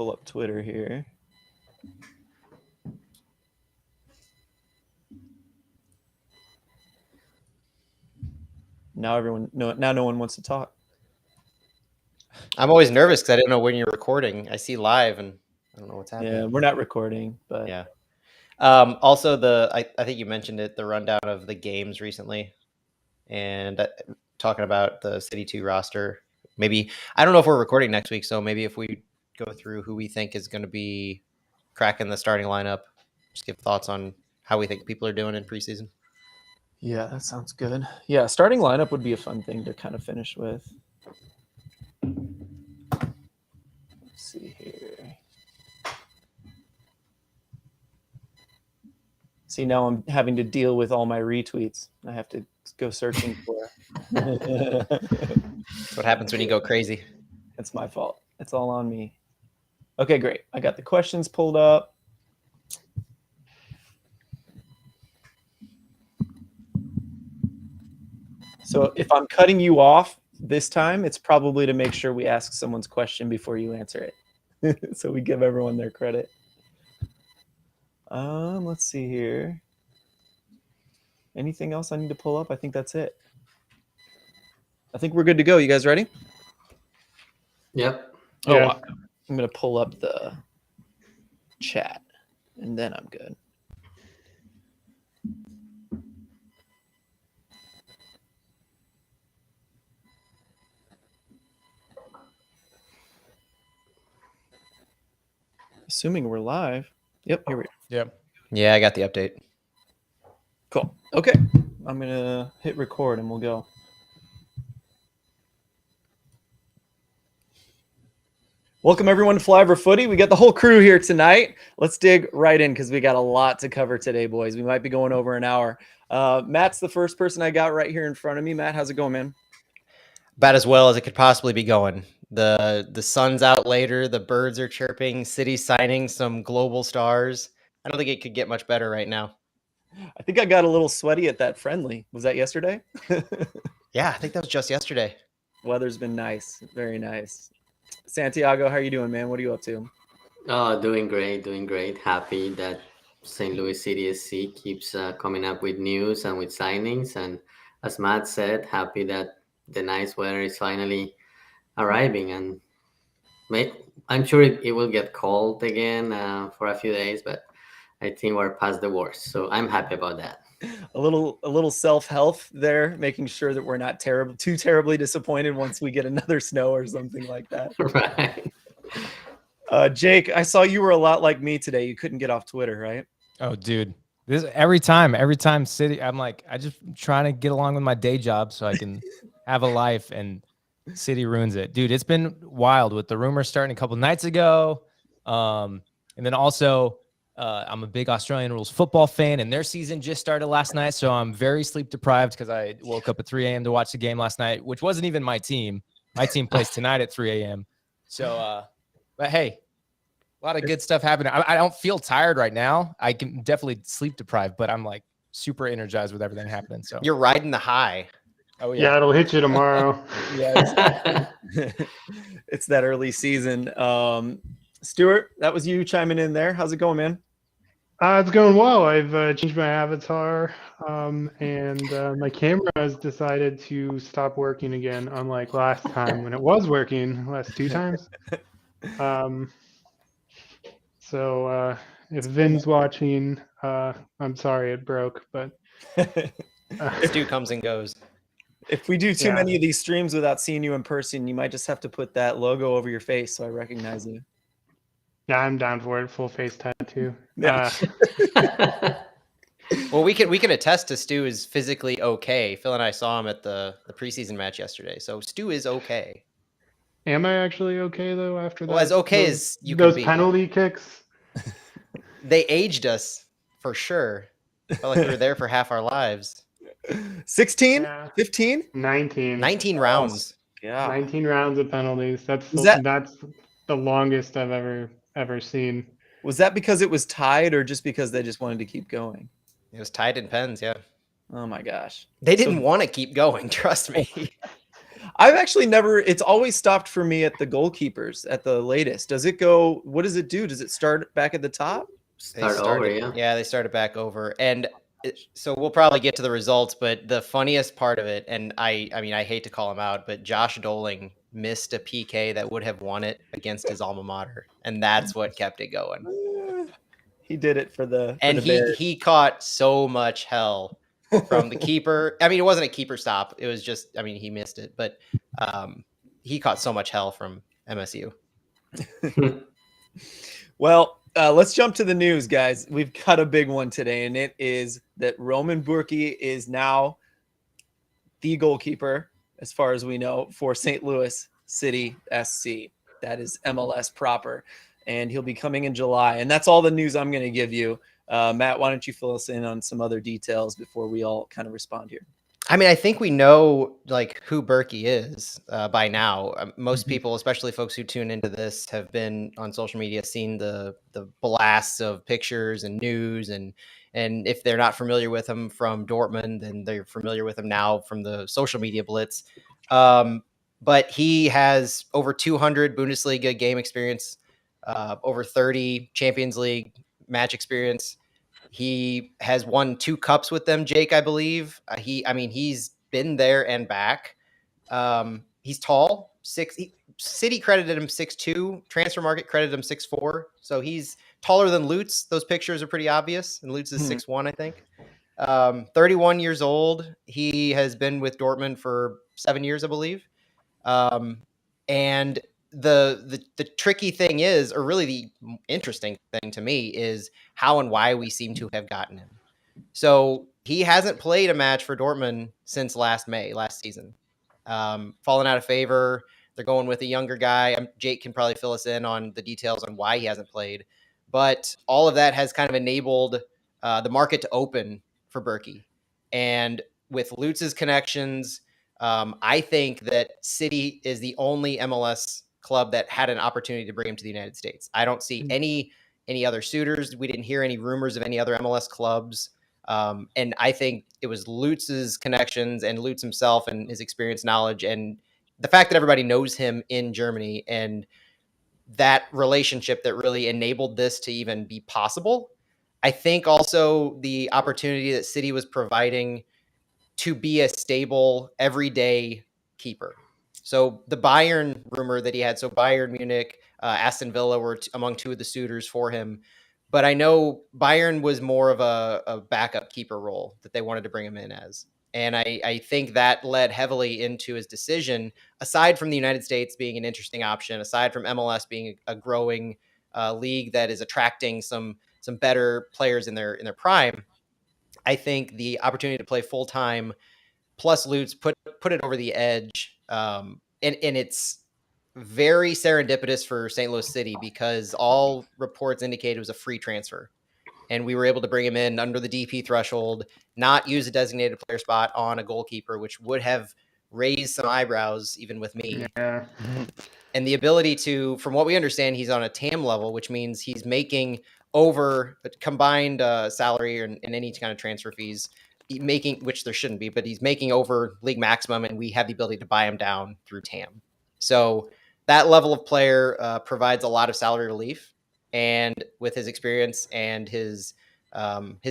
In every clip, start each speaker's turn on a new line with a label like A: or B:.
A: pull up Twitter here. Now no one wants to talk.
B: I'm always nervous because I don't know when you're recording. I see live and I don't know what's happening.
A: Yeah, we're not recording, but
B: yeah. Also, I think you mentioned it, the rundown of the games recently, and talking about the City 2 roster. Maybe I don't know if we're recording next week, so maybe if we go through who we think is going to be cracking the starting lineup, just give thoughts on how we think people are doing in preseason.
A: Yeah, that sounds good. Yeah, starting lineup would be a fun thing to kind of finish with. Let's see here. See, now I'm having to deal with all my retweets. I have to go searching for.
B: That's what happens when you go crazy.
A: It's my fault. It's all on me. Okay, great. I got the questions pulled up. So if I'm cutting you off this time, it's probably to make sure we ask someone's question before you answer it. So we give everyone their credit. Let's see here. Anything else I need to pull up? I think that's it. I think we're good to go. You guys ready?
C: Yep.
A: Oh,
D: Yeah.
A: I'm going to pull up the chat, and then I'm good. Assuming we're live. Yep, here we are.
D: Yep.
B: Yeah, I got the update.
A: Cool. Okay. I'm going to hit record and we'll go. Welcome everyone to Flyover Footy. We got the whole crew here tonight. Let's dig right in because we got a lot to cover today, boys. We might be going over an hour. Matt's the first person I got right here in front of me. Matt, how's it going, man?
B: About as well as it could possibly be going. The sun's out later. The birds are chirping. City signing some global stars. I don't think it could get much better right now.
A: I think I got a little sweaty at that friendly. Was that yesterday?
B: Yeah, I think that was just yesterday.
A: Weather's been nice. Very nice. Santiago, how are you doing, man? What are you up to?
C: Oh, doing great, doing great. Happy that St. Louis City SC keeps coming up with news and with signings. And as Matt said, happy that the nice weather is finally arriving. And I'm sure it will get cold again for a few days, but I think we're past the worst. So I'm happy about that.
A: A little self-help there, making sure that we're not too terribly disappointed once we get another snow or something like that.
C: Right.
A: Jake, I saw you were a lot like me today. You couldn't get off Twitter, right?
D: Oh, dude. This every time City, I'm like, I just trying to get along with my day job so I can have a life, and City ruins it. Dude, it's been wild with the rumors starting a couple nights ago. And then also I'm a big Australian rules football fan, and their season just started last night. So I'm very sleep deprived because I woke up at 3 a.m. to watch the game last night, which wasn't even my team. My team plays tonight at 3 a.m. So, but hey, a lot of good stuff happening. I don't feel tired right now. I can definitely sleep deprived, but I'm like super energized with everything happening. So
B: You're riding the high.
D: oh
A: Yeah,
D: it'll hit you tomorrow.
A: Yeah, it's that early season. Stuart, that was you chiming in there. How's it going, man?
E: It's going well. I've changed my avatar, and my camera has decided to stop working again, unlike last time when it was working last 2 times. So if Vin's watching, I'm sorry it broke, but
B: Stu comes and goes.
A: If we do too many of these streams without seeing you in person, you might just have to put that logo over your face so I recognize you.
E: yeah, I'm down for it. Full face tattoo.
A: Yeah.
B: Well, we can attest to Stu is physically okay. Phil and I saw him at the preseason match yesterday, so Stu is okay.
E: Am I actually okay though after that?
B: Well, as okay as you
E: those
B: could be.
E: penalty kicks.
B: They aged us for sure. Felt like we were there for half our lives.
A: 16?
E: Yeah.
A: 15?
E: 19.
B: 19 rounds.
A: Yeah.
E: 19 rounds of penalties. That's the longest I've ever seen.
A: Was that because it was tied or just because they just wanted to keep going?
B: It was tied in pens, yeah.
A: Oh my gosh.
B: They didn't want to keep going, trust me.
A: I've actually never. It's always stopped for me at the goalkeepers at the latest. Does it go? What does it do? Does it start back at the top?
B: They
C: Start over,
B: started,
C: yeah.
B: yeah, they started back over, and so we'll probably get to the results. But the funniest part of it, and I mean, I hate to call him out, but Josh Doling missed a PK that would have won it against his alma mater, and that's what kept it going.
A: He did it for the
B: And
A: Bears.
B: he caught so much hell from the keeper. I mean, it wasn't a keeper stop. It was just, I mean, he missed it, but he caught so much hell from MSU.
A: Well, let's jump to the news, guys. We've got a big one today, and it is that Roman Burki is now the goalkeeper, as far as we know, for St. Louis City SC. That is MLS proper, and he'll be coming in July. And that's all the news I'm going to give you. Matt, why don't you fill us in on some other details before we all kind of respond here?
B: I mean, I think we know like who Burki is by now. Most people, especially folks who tune into this, have been on social media, seen the blasts of pictures and news, and if they're not familiar with him from Dortmund, then they're familiar with him now from the social media blitz. But he has over 200 Bundesliga game experience, over 30 Champions League match experience. He has won 2 cups with them, Jake, I believe. He's been there and back. He's tall, City credited him 6'2", Transfer Market credited him 6'4", so he's taller than Lutz. Those pictures are pretty obvious, and Lutz is 6'1", I think. 31 years old. He has been with Dortmund for 7 years, I believe. And the tricky thing is, or really the interesting thing to me, is how and why we seem to have gotten him. So he hasn't played a match for Dortmund since last season. Fallen out of favor. They're going with a younger guy. Jake can probably fill us in on the details on why he hasn't played. But all of that has kind of enabled the market to open for Burki. And with Lutz's connections, I think that City is the only MLS club that had an opportunity to bring him to the United States. I don't see any other suitors. We didn't hear any rumors of any other MLS clubs. And I think it was Lutz's connections and Lutz himself and his experience, knowledge, and the fact that everybody knows him in Germany, and that relationship that really enabled this to even be possible. I think also the opportunity that City was providing to be a stable, everyday keeper. So the Bayern rumor that he had, so Bayern Munich, Aston Villa were among 2 of the suitors for him. But I know Bayern was more of a backup keeper role that they wanted to bring him in as. And I think that led heavily into his decision, aside from the United States being an interesting option, aside from MLS being a growing league that is attracting some better players in their prime. I think the opportunity to play full time plus Lutz put it over the edge. And it's very serendipitous for St. Louis City because all reports indicate it was a free transfer. And we were able to bring him in under the DP threshold, not use a designated player spot on a goalkeeper, which would have raised some eyebrows even with me.
E: Yeah.
B: And the ability to, from what we understand, he's on a TAM level, which means he's making over combined salary and any kind of transfer fees, making, which there shouldn't be, but he's making over league maximum, and we have the ability to buy him down through TAM. So that level of player provides a lot of salary relief, and with his experience and his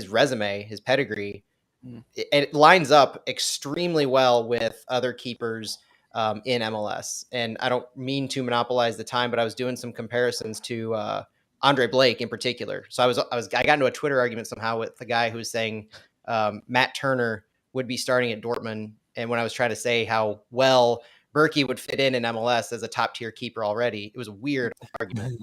B: resume, his pedigree, it lines up extremely well with other keepers in MLS. And I don't mean to monopolize the time, but I was doing some comparisons to Andre Blake in particular. So I got into a Twitter argument somehow with the guy who was saying Matt Turner would be starting at Dortmund. And when I was trying to say how well Burki would fit in MLS as a top tier keeper already, it was a weird argument.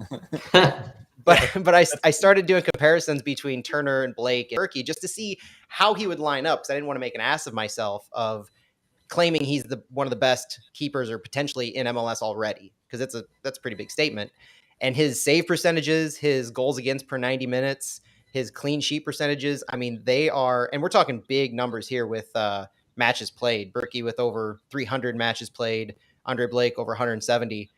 B: But I started doing comparisons between Turner and Blake and Burki just to see how he would line up, because I didn't want to make an ass of myself of claiming he's one of the best keepers or potentially in MLS already, because that's a pretty big statement. And his save percentages, his goals against per 90 minutes, his clean sheet percentages, I mean, they are, and we're talking big numbers here with matches played. Burki with over 300 matches played, Andre Blake over 170.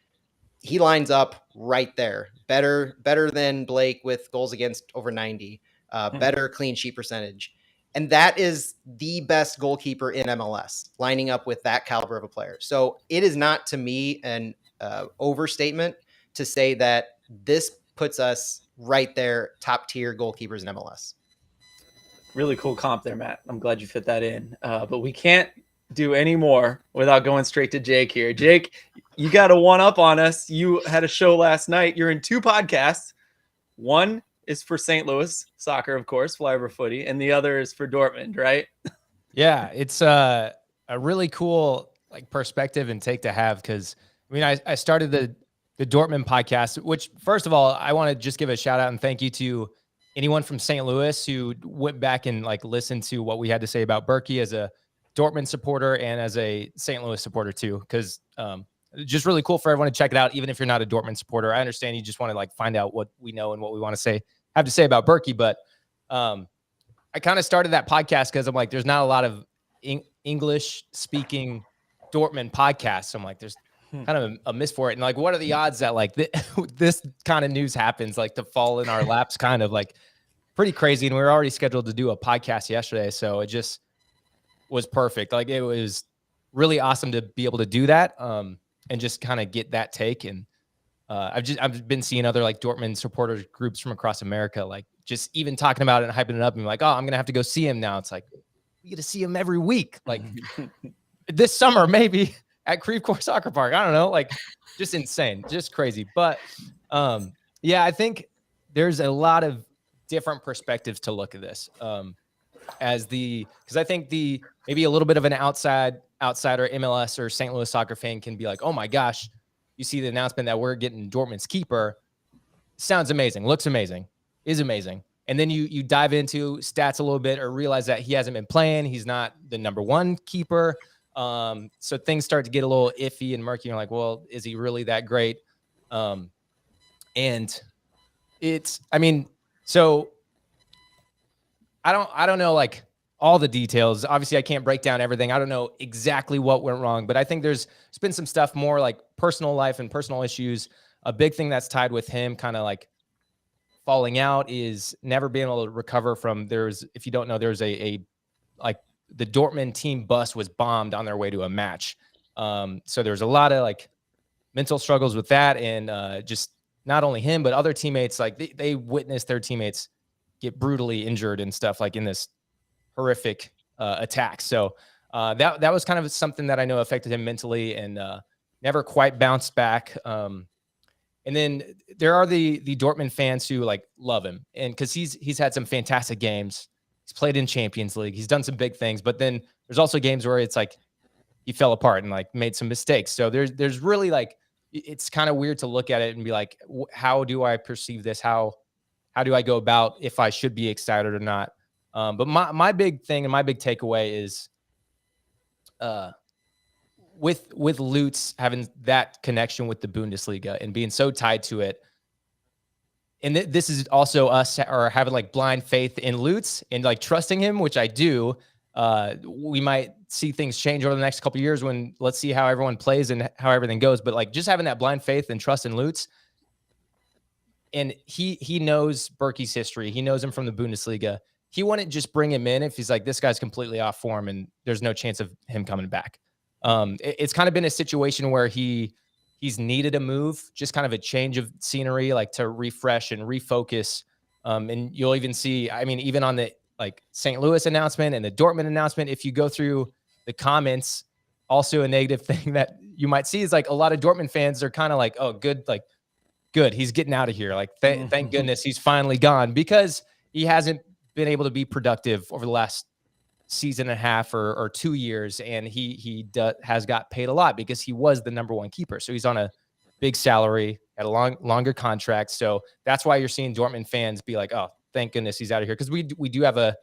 B: He lines up right there. Better than Blake with goals against over 90, better clean sheet percentage. And that is the best goalkeeper in MLS, lining up with that caliber of a player. So it is not, to me, an overstatement to say that this puts us right there, top tier goalkeepers in MLS.
A: Really cool comp there, Matt. I'm glad you fit that in. But we can't do any more without going straight to Jake here. Jake, you got a one up on us. You had a show last night. You're in 2 podcasts. One is for St. Louis soccer, of course, Flyover Footy, and the other is for Dortmund, right?
D: Yeah, it's a really cool like perspective and take to have, because I mean I started the Dortmund podcast, which first of all I want to just give a shout out and thank you to anyone from St. Louis who went back and like listened to what we had to say about Burki as a Dortmund supporter and as a St. Louis supporter too, because just really cool for everyone to check it out, even if you're not a Dortmund supporter. I understand you just want to like find out what we know and what we want to have to say about Burki, but I kind of started that podcast because I'm like, there's not a lot of English speaking Dortmund podcasts. So I'm like, there's kind of a miss for it. And like, what are the odds that like this kind of news happens, like to fall in our laps, kind of like pretty crazy. And we were already scheduled to do a podcast yesterday. So it just was perfect. Like it was really awesome to be able to do that and just kind of get that take. And I've been seeing other like Dortmund supporter groups from across America, like just even talking about it and hyping it up and like, oh, I'm going to have to go see him now. It's like, you get to see him every week. Like this summer, maybe at Creve Coeur Soccer Park. I don't know, like just insane, just crazy. But yeah, I think there's a lot of different perspectives to look at this because I think maybe a little bit of an outsider MLS or St. Louis soccer fan can be like, oh my gosh, you see the announcement that we're getting Dortmund's keeper. Sounds amazing. Looks amazing. Is amazing. And then you dive into stats a little bit or realize that he hasn't been playing. He's not the number 1 keeper. So things start to get a little iffy and murky. You're like, well, is he really that great? And it's, I mean, so I don't know like all the details. Obviously, I can't break down everything. I don't know exactly what went wrong, but I think there's been some stuff more like personal life and personal issues. A big thing that's tied with him kind of like falling out is never being able to recover from, if you don't know, there's a like the Dortmund team bus was bombed on their way to a match. So there's a lot of like mental struggles with that. And just not only him, but other teammates, like they witnessed their teammates get brutally injured and stuff like in this horrific attack. So that was kind of something that I know affected him mentally and never quite bounced back. And then there are the Dortmund fans who like love him, and because he's had some fantastic games. He's played in Champions League. He's done some big things, but then there's also games where it's like he fell apart and like made some mistakes. So there's really like, it's kind of weird to look at it and be like, how do I perceive this? How do I go about if I should be excited or not? But my big thing and my big takeaway is with Lutz having that connection with the Bundesliga and being so tied to it. And this is also us or having like blind faith in Lutz and like trusting him, which I do. We might see things change over the next couple of years when let's see how everyone plays and how everything goes. But like just having that blind faith and trust in Lutz. And he knows Burki's history. He knows him from the Bundesliga. He wouldn't just bring him in if he's like, this guy's completely off form and there's no chance of him coming back. It's kind of been a situation where he's needed a move, just kind of a change of scenery, like to refresh and refocus. And you'll even see, I mean, even on the like St. Louis announcement and the Dortmund announcement, if you go through the comments, also a negative thing that you might see is like a lot of Dortmund fans are kind of like, oh, good, he's getting out of here. Like, thank goodness he's finally gone, because he hasn't been able to be productive over the last season and a half or 2 years. And he has got paid a lot because he was the number 1 keeper. So he's on a big salary at a longer contract. So that's why you're seeing Dortmund fans be like, oh, thank goodness he's out of here. Cause we do have a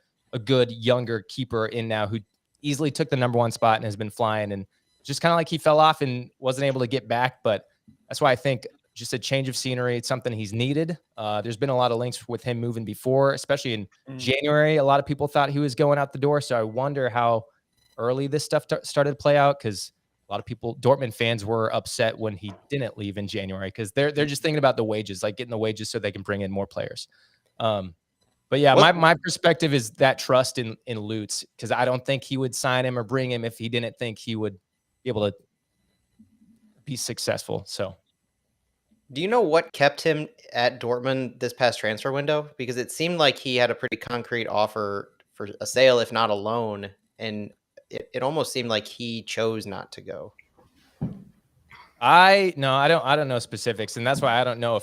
D: good younger keeper in now who easily took the number 1 spot and has been flying, and just kind of like he fell off and wasn't able to get back. But that's why I think just a change of scenery, it's something he's needed. There's been a lot of links with him moving before, especially in January. A lot of people thought he was going out the door. So I wonder how early this stuff started to play out, because a lot of people, Dortmund fans, were upset when he didn't leave in January, because they're just thinking about the wages, like getting the wages so they can bring in more players. But yeah,
B: What-
D: my perspective is that trust in Lutz, because I don't think he would sign him or bring him if he didn't think he would be able to be successful. So
B: Do you know what kept him at Dortmund this past transfer window? Because it seemed like he had a pretty concrete offer for a sale, if not a loan, and it almost seemed like he chose not to go.
D: I don't know specifics, and that's why I don't know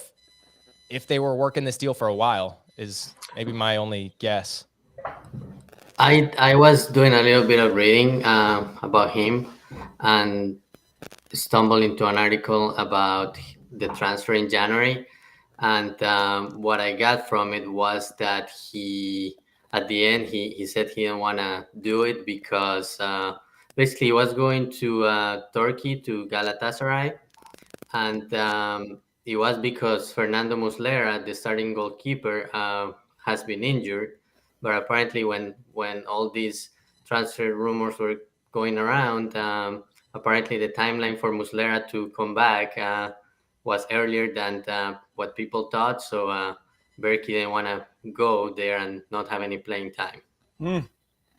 D: if they were working this deal for a while is maybe my only guess.
C: I was doing a little bit of reading about him and stumbled into an article about the transfer in January, and what I got from it was that he, at the end, he said he didn't want to do it because basically he was going to Turkey to Galatasaray, and it was because Fernando Muslera, the starting goalkeeper, has been injured. But apparently, when all these transfer rumors were going around, apparently the timeline for Muslera to come back was earlier than what people thought. So Burki didn't want to go there and not have any playing time.
A: Hmm.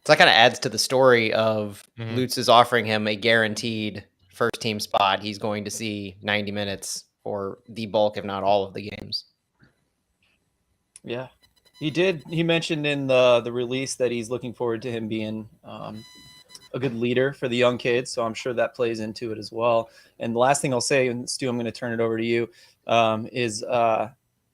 B: So that kind of adds to the story of
D: Mhm.
B: Lutz is offering him a guaranteed first team spot. He's going to see 90 minutes for the bulk, if not all, of the games.
A: Yeah, he did. He mentioned in the release that he's looking forward to him being a good leader for the young kids. So I'm sure that plays into it as well. And the last thing I'll say, and Stu, I'm going to turn it over to you, is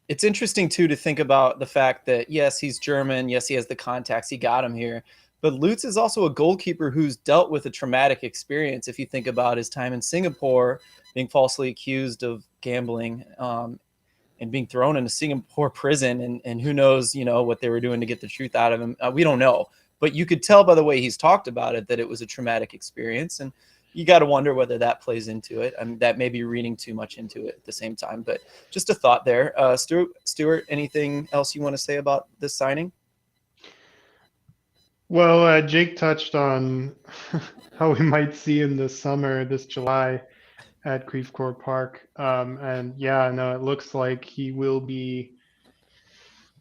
A: it's interesting too to think about the fact that yes, he's German, yes, he has the contacts, he got him here. But Lutz is also a goalkeeper who's dealt with a traumatic experience. If you think about his time in Singapore, being falsely accused of gambling, and being thrown in a Singapore prison, and who knows, what they were doing to get the truth out of him. We don't know, but you could tell by the way he's talked about it that it was a traumatic experience, and you got to wonder whether that plays into it. I mean, that may be reading too much into it at the same time, but just a thought there. Stuart, anything else you want to say about this signing?
E: Well, Jake touched on how we might see him this summer, this July, at Creve Coeur Park. And yeah, no, it looks like he will be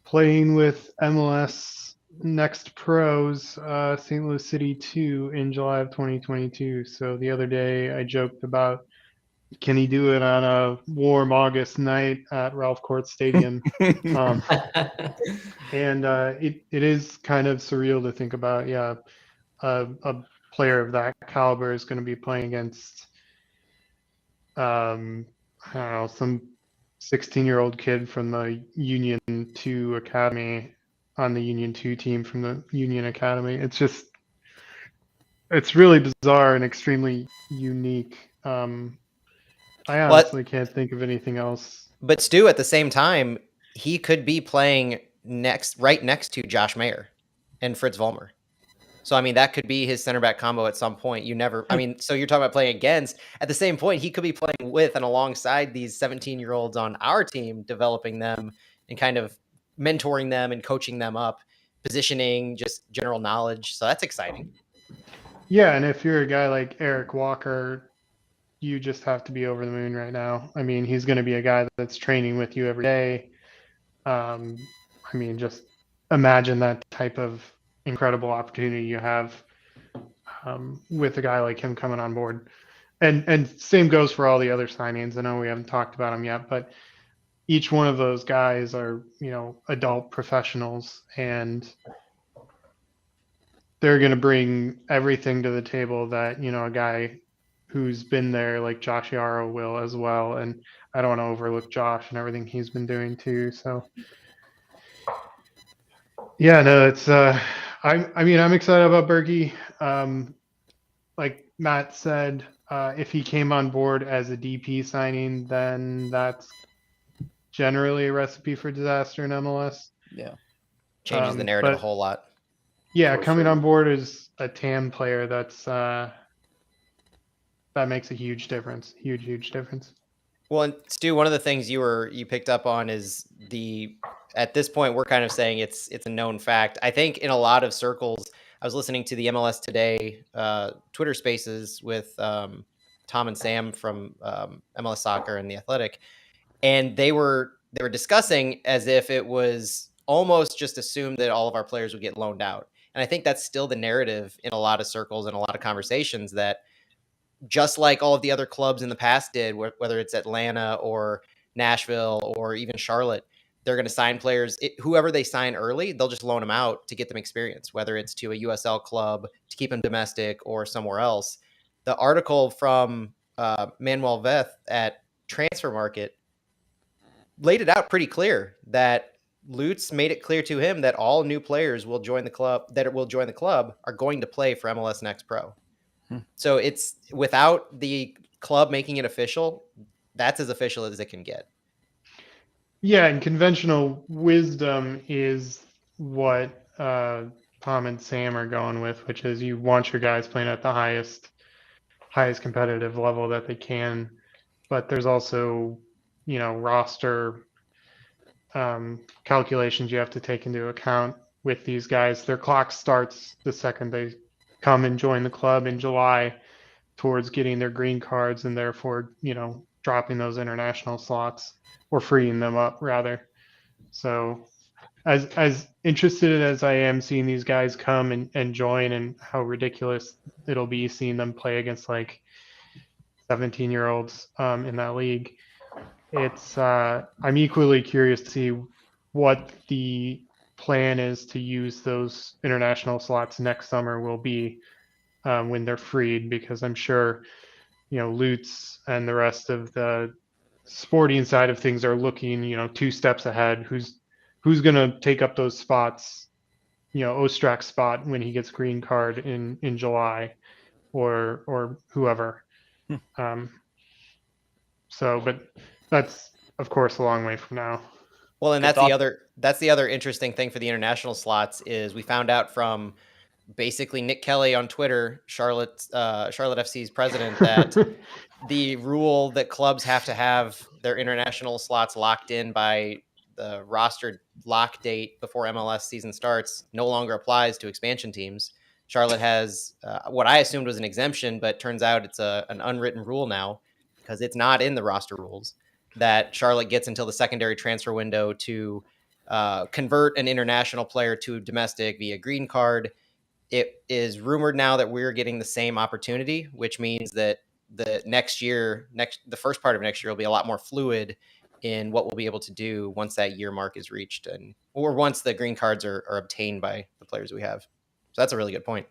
E: playing with MLS Next Pros, St. Louis City 2 in July of 2022. So the other day I joked about, can he do it on a warm August night at Ralph Court Stadium? And it is kind of surreal to think about, yeah, a player of that caliber is going to be playing against, I don't know, some 16-year-old kid from the Union 2 Academy on the Union 2 team from the Union Academy. It's really bizarre and extremely unique. I honestly can't think of anything else.
B: But Stu, at the same time, he could be playing right next to Josh Mayer and Fritz Vollmer. So, I mean, that could be his center back combo at some point. So you're talking about playing against. At the same point, he could be playing with and alongside these 17-year-olds on our team, developing them and kind of mentoring them and coaching them up, positioning, just general knowledge. So that's exciting.
E: Yeah, and if you're a guy like Eric Walker, you just have to be over the moon right now. I mean, he's going to be a guy that's training with you every day. I mean, just imagine that type of incredible opportunity you have with a guy like him coming on board. And same goes for all the other signings. I know we haven't talked about them yet, but each one of those guys are, adult professionals, and they're going to bring everything to the table that, a guy who's been there like Josh Yarrow will as well. And I don't want to overlook Josh and everything he's been doing too. So yeah, no, it's I'm excited about Burki. Like Matt said, if he came on board as a DP signing, then that's generally a recipe for disaster in MLS.
A: Yeah.
B: Changes the narrative a
E: but
B: whole lot.
E: yeah,
C: For
E: coming
C: sure.
E: on board as a TAM player, that makes a huge difference. Huge difference.
B: Well, and Stu, one of the things you picked up on is at this point, we're kind of saying it's a known fact. I think in a lot of circles, I was listening to the MLS Today Twitter Spaces with Tom and Sam from MLS Soccer and The Athletic, and they were discussing as if it was almost just assumed that all of our players would get loaned out. And I think that's still the narrative in a lot of circles and a lot of conversations, that just like all of the other clubs in the past did, whether it's Atlanta or Nashville or even Charlotte, they're going to sign players. Whoever they sign early, they'll just loan them out to get them experience, whether it's to a USL club to keep them domestic or somewhere else. The article from Manuel Veth at Transfer Market laid it out pretty clear that Lutz made it clear to him that all new players will join the club are going to play for MLS Next Pro. So it's, without the club making it official, that's as official as it can get.
E: Yeah, and conventional wisdom is what Tom and Sam are going with, which is you want your guys playing at the highest competitive level that they can. But there's also, roster calculations you have to take into account with these guys. Their clock starts the second they come and join the club in July towards getting their green cards, and therefore, dropping those international slots or freeing them up rather. So as interested as I am seeing these guys come and join, and how ridiculous it'll be seeing them play against like 17-year-olds in that league, it's I'm equally curious to see what the plan is to use those international slots next summer will be when they're freed, because I'm sure Lutz and the rest of the sporting side of things are looking 2 steps ahead. Who's going to take up those spots, Ostrak's spot when he gets green card in July, or whoever. But that's of course a long way from now.
B: Well, and that's the other interesting thing for the international slots is we found out from basically Nick Kelly on Twitter, Charlotte FC's president, that the rule that clubs have to have their international slots locked in by the roster lock date before MLS season starts no longer applies to expansion teams. Charlotte has what I assumed was an exemption, but turns out it's an unwritten rule now, because it's not in the roster rules, that Charlotte gets until the secondary transfer window to convert an international player to domestic via green card. It is rumored now that we're getting the same opportunity, which means that the first part of next year will be a lot more fluid in what we'll be able to do once that year mark is reached, or once the green cards are obtained by the players we have. So that's a really good point.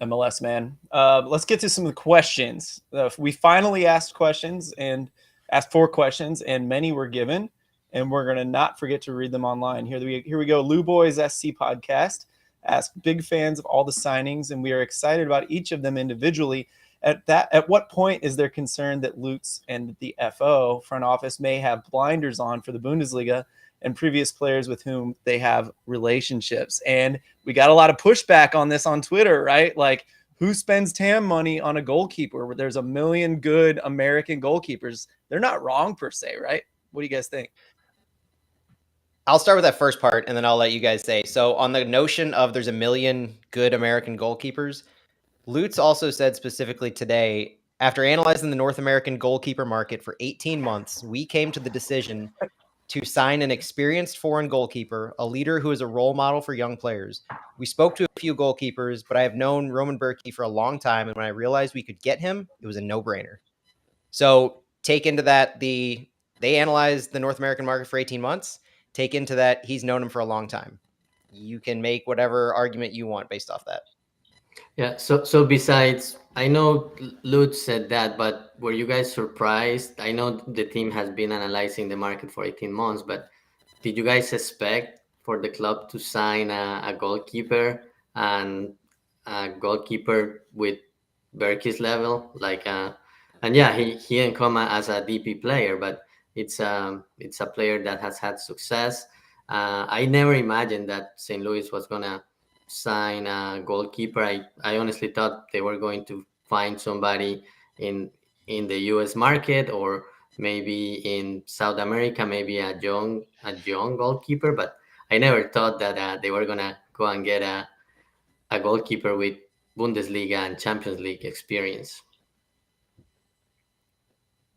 A: MLS, man. Let's get to some of the questions. We finally asked 4 questions, and many were given, and we're going to not forget to read them online. Here we go. Lou Boys SC Podcast asked, big fans of all the signings, and we are excited about each of them individually. At what point is there concern that Lutz and the FO front office may have blinders on for the Bundesliga and previous players with whom they have relationships? And we got a lot of pushback on this on Twitter, right? Like, who spends TAM money on a goalkeeper where there's a million good American goalkeepers? They're not wrong per se, right? What do you guys think?
B: I'll start with that first part, and then I'll let you guys say. So on the notion of there's a million good American goalkeepers, Lutz also said specifically today, after analyzing the North American goalkeeper market for 18 months, we came to the decision to sign an experienced foreign goalkeeper, a leader who is a role model for young players. We spoke to a few goalkeepers, but I have known Roman Burki for a long time, and when I realized we could get him, it was a no-brainer. So take into that they analyzed the North American market for 18 months. Take into that he's known him for a long time. You can make whatever argument you want based off that.
C: Yeah. So besides, I know Lutz said that, but were you guys surprised? I know the team has been analyzing the market for 18 months, but did you guys expect for the club to sign a goalkeeper, and a goalkeeper with Burki's level? And yeah, he didn't come as a DP player, but it's a player that has had success. I never imagined that St. Louis was gonna sign a goalkeeper. I honestly thought they were going to find somebody in the U.S. market, or maybe in South America, maybe a young goalkeeper. But I never thought that they were gonna go and get a goalkeeper with Bundesliga and Champions League experience.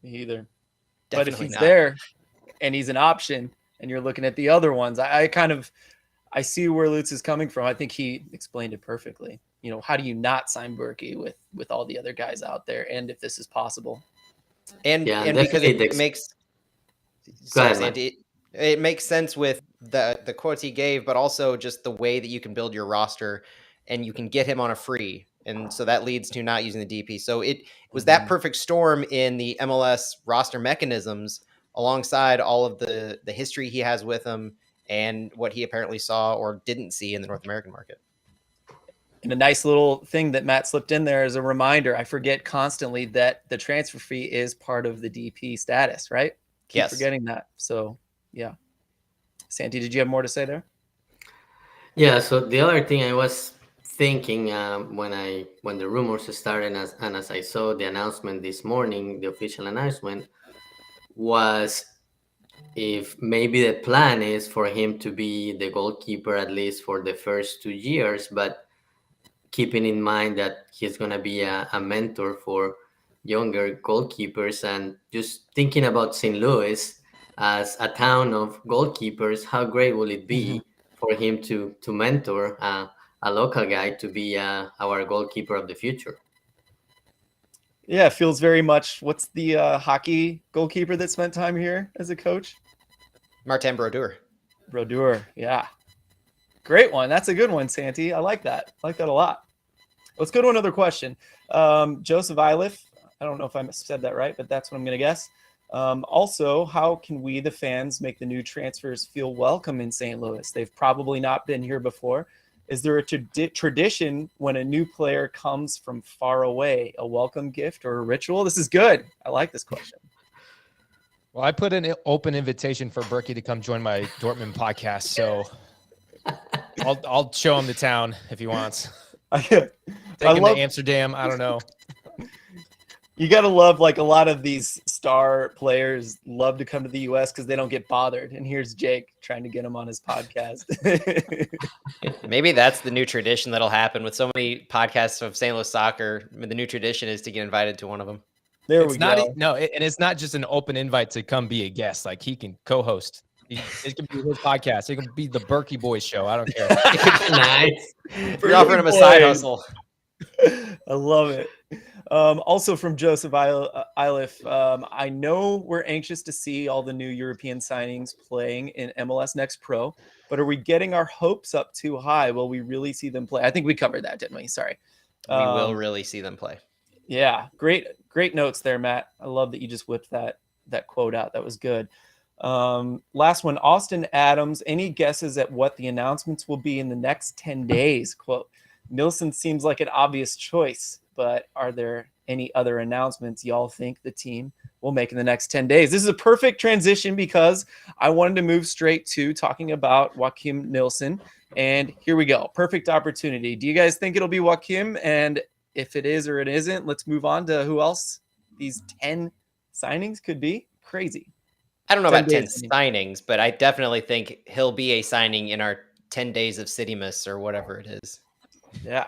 A: Me either.
B: Definitely
A: but if he's
B: not.
A: there and he's an option, and you're looking at the other ones. I see where Lutz is coming from. I think he explained it perfectly. You know, how do you not sign Burki with all the other guys out there, and if this is possible?
B: And
C: Yeah,
B: and because
C: definitely.
B: it makes
C: Go
B: sorry,
C: ahead, man.
B: Sandy, it makes sense with the quotes he gave, but also just the way that you can build your roster, and you can get him on a free, and so that leads to not using the DP. So it was that perfect storm in the MLS roster mechanisms, alongside all of the history he has with him and what he apparently saw or didn't see in the North American market.
A: And a nice little thing that Matt slipped in there as a reminder. I forget constantly that the transfer fee is part of the DP status, right? Keep
B: Yes.
A: forgetting that. So, yeah. Santi, did you have more to say there?
C: Yeah. So the other thing I was thinking when the rumors started, and as I saw the announcement this morning, the official announcement was if maybe the plan is for him to be the goalkeeper at least for the first 2 years, but keeping in mind that he's going to be a mentor for younger goalkeepers, and just thinking about St. Louis as a town of goalkeepers, how great will it be for him to mentor a local guy to be our goalkeeper of the future?
A: Yeah, it feels very much. What's the hockey goalkeeper that spent time here as a coach?
B: Martin Brodeur.
A: Brodeur, yeah. Great one. That's a good one, Santi. I like that. I like that a lot. Let's go to another question. Joseph Iliff, I don't know if I said that right, but that's what I'm going to guess. Also, how can we, the fans, make the new transfers feel welcome in St. Louis? They've probably not been here before. Is there a tradition when a new player comes from far away, a welcome gift or a ritual? This is good. I like this question.
D: Well, I put an open invitation for Burki to come join my Dortmund podcast, so I'll show him the town if he wants. Take him to Amsterdam. I don't know.
A: You got to love, like, a lot of these star players love to come to the U.S. because they don't get bothered. And here's Jake trying to get him on his podcast.
B: Maybe that's the new tradition that'll happen with so many podcasts of St. Louis soccer. The new tradition is to get invited to one of them.
A: There
D: it's
A: we
D: not,
A: go.
D: No, and it's not just an open invite to come be a guest. Like, he can co-host. It can be his podcast. It can be the Burki Boys show. I don't care.
C: Nice.
B: You're offering him a side hustle.
A: I love it. Also from Joseph Iliff, I know we're anxious to see all the new European signings playing in MLS Next Pro, but are we getting our hopes up too high? Will we really see them play? I think we covered that, didn't we? Sorry.
B: We will really see them play.
A: Yeah, great notes there, Matt. I love that you just whipped that quote out. That was good. Last one, Austin Adams. Any guesses at what the announcements will be in the next 10 days? Quote, Nilsson seems like an obvious choice, but are there any other announcements y'all think the team will make in the next 10 days? This is a perfect transition because I wanted to move straight to talking about Joachim Nilsson. And here we go. Perfect opportunity. Do you guys think it'll be Joachim? And if it is or it isn't, let's move on to who else these 10 signings could be. Crazy.
B: I don't know about 10 signings, but I definitely think he'll be a signing in our 10 days of Citymas or whatever it is.
A: Yeah.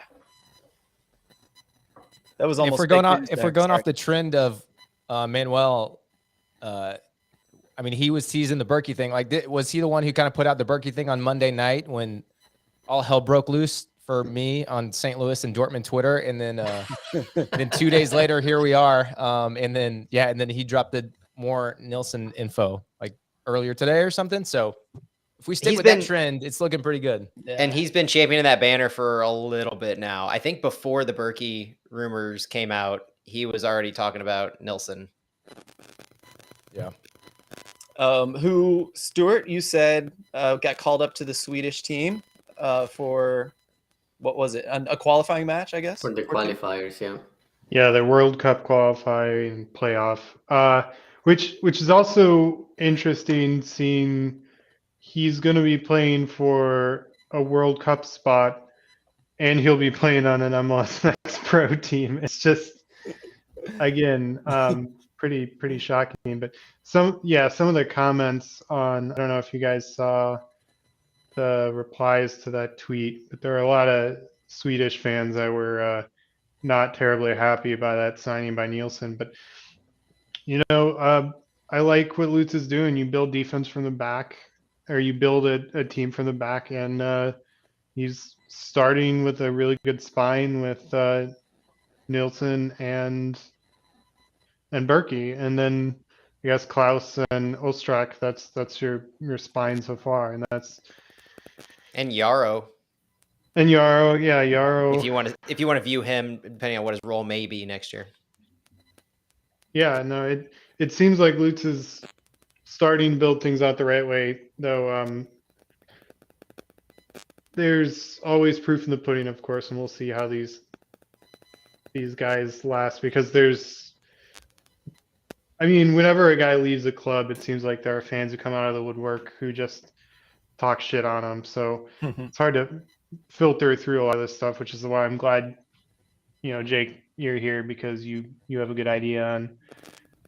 A: That was almost.
D: If we're going off the trend of Manuel, I mean, he was teasing the Burki thing. Like, was he the one who kind of put out the Burki thing on Monday night when all hell broke loose for me on St. Louis and Dortmund Twitter? And then, then 2 days later, here we are. And then he dropped the more Nilsson info like earlier today or something. So if we stick with that trend, it's looking pretty good.
B: Yeah. And he's been championing that banner for a little bit now. I think before the Burki rumors came out, he was already talking about Nilsson.
D: Yeah.
A: Who, Stuart, you said got called up to the Swedish team for, what was it? A qualifying match, I guess?
C: For the qualifiers, yeah.
E: Yeah, the World Cup qualifying playoff, which is also interesting, seeing he's going to be playing for a World Cup spot and he'll be playing on an MLS Next Pro team. It's just, again, pretty shocking. But some of the comments on, I don't know if you guys saw the replies to that tweet, but there are a lot of Swedish fans that were not terribly happy by that signing by Nilsson. But, I like what Lutz is doing. You build defense from the back. or you build a team from the back, and he's starting with a really good spine with Nielsen and Burki, and then I guess Klaus and Ostrak. That's your spine so far, and
B: Yarrow.
E: and Yarrow, yeah, Yarrow.
B: If you want to view him, depending on what his role may be next year.
E: Yeah, no, it seems like Lutz is starting to build things out the right way, though. There's always proof in the pudding, of course, and we'll see how these guys last, because I mean, whenever a guy leaves a club, it seems like there are fans who come out of the woodwork who just talk shit on him. So it's hard to filter through a lot of this stuff, which is why I'm glad, Jake, you're here, because you have a good idea on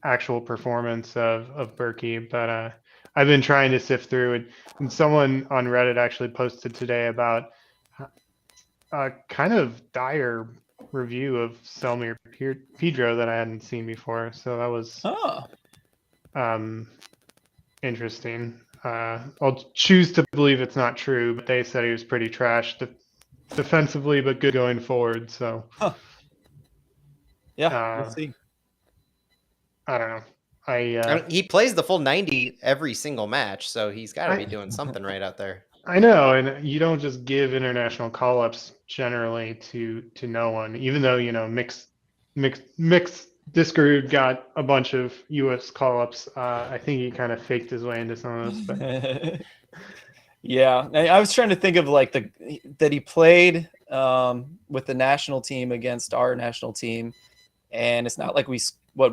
E: actual performance of Burki. But I've been trying to sift through it, and someone on Reddit actually posted today about a kind of dire review of Selmir Pedro that I hadn't seen before. So that was interesting. I'll choose to believe it's not true, but they said he was pretty trash defensively, but good going forward. So
A: Yeah, we'll see.
E: I don't know. I
B: mean, he plays the full 90 every single match, so he's got to be doing something right out there.
E: I know, and you don't just give international call-ups generally to no one, even though mixed Discord got a bunch of U.S. call-ups. I think he kind of faked his way into some of those. But
A: yeah, I was trying to think of like that he played with the national team against our national team, and it's not like we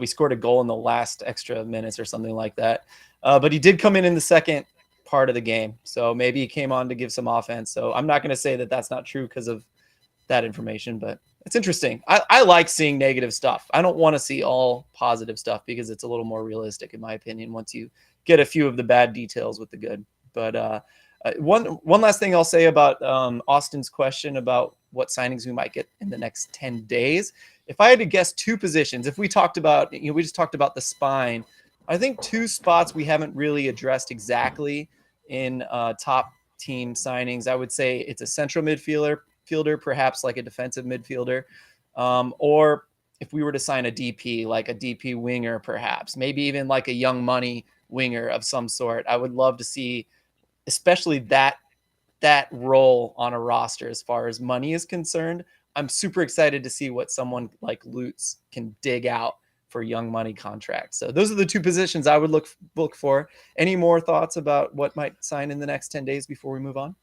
A: scored a goal in the last extra minutes or something like that. But he did come in the second part of the game, so maybe he came on to give some offense. So I'm not going to say that that's not true because of that information, but it's interesting. I like seeing negative stuff. I don't want to see all positive stuff because it's a little more realistic, in my opinion, once you get a few of the bad details with the good. But one last thing I'll say about Austin's question about what signings we might get in the next 10 days. If I had to guess two positions, if we talked about, we just talked about the spine, I think two spots we haven't really addressed exactly in top team signings. I would say it's a central midfielder, perhaps like a defensive midfielder, or if we were to sign a DP, like a DP winger, perhaps, maybe even like a young money winger of some sort. I would love to see, especially that role on a roster as far as money is concerned. I'm super excited to see what someone like Lutz can dig out for young money contracts. So those are the two positions I would look for. Any more thoughts about what might sign in the next 10 days before we move on?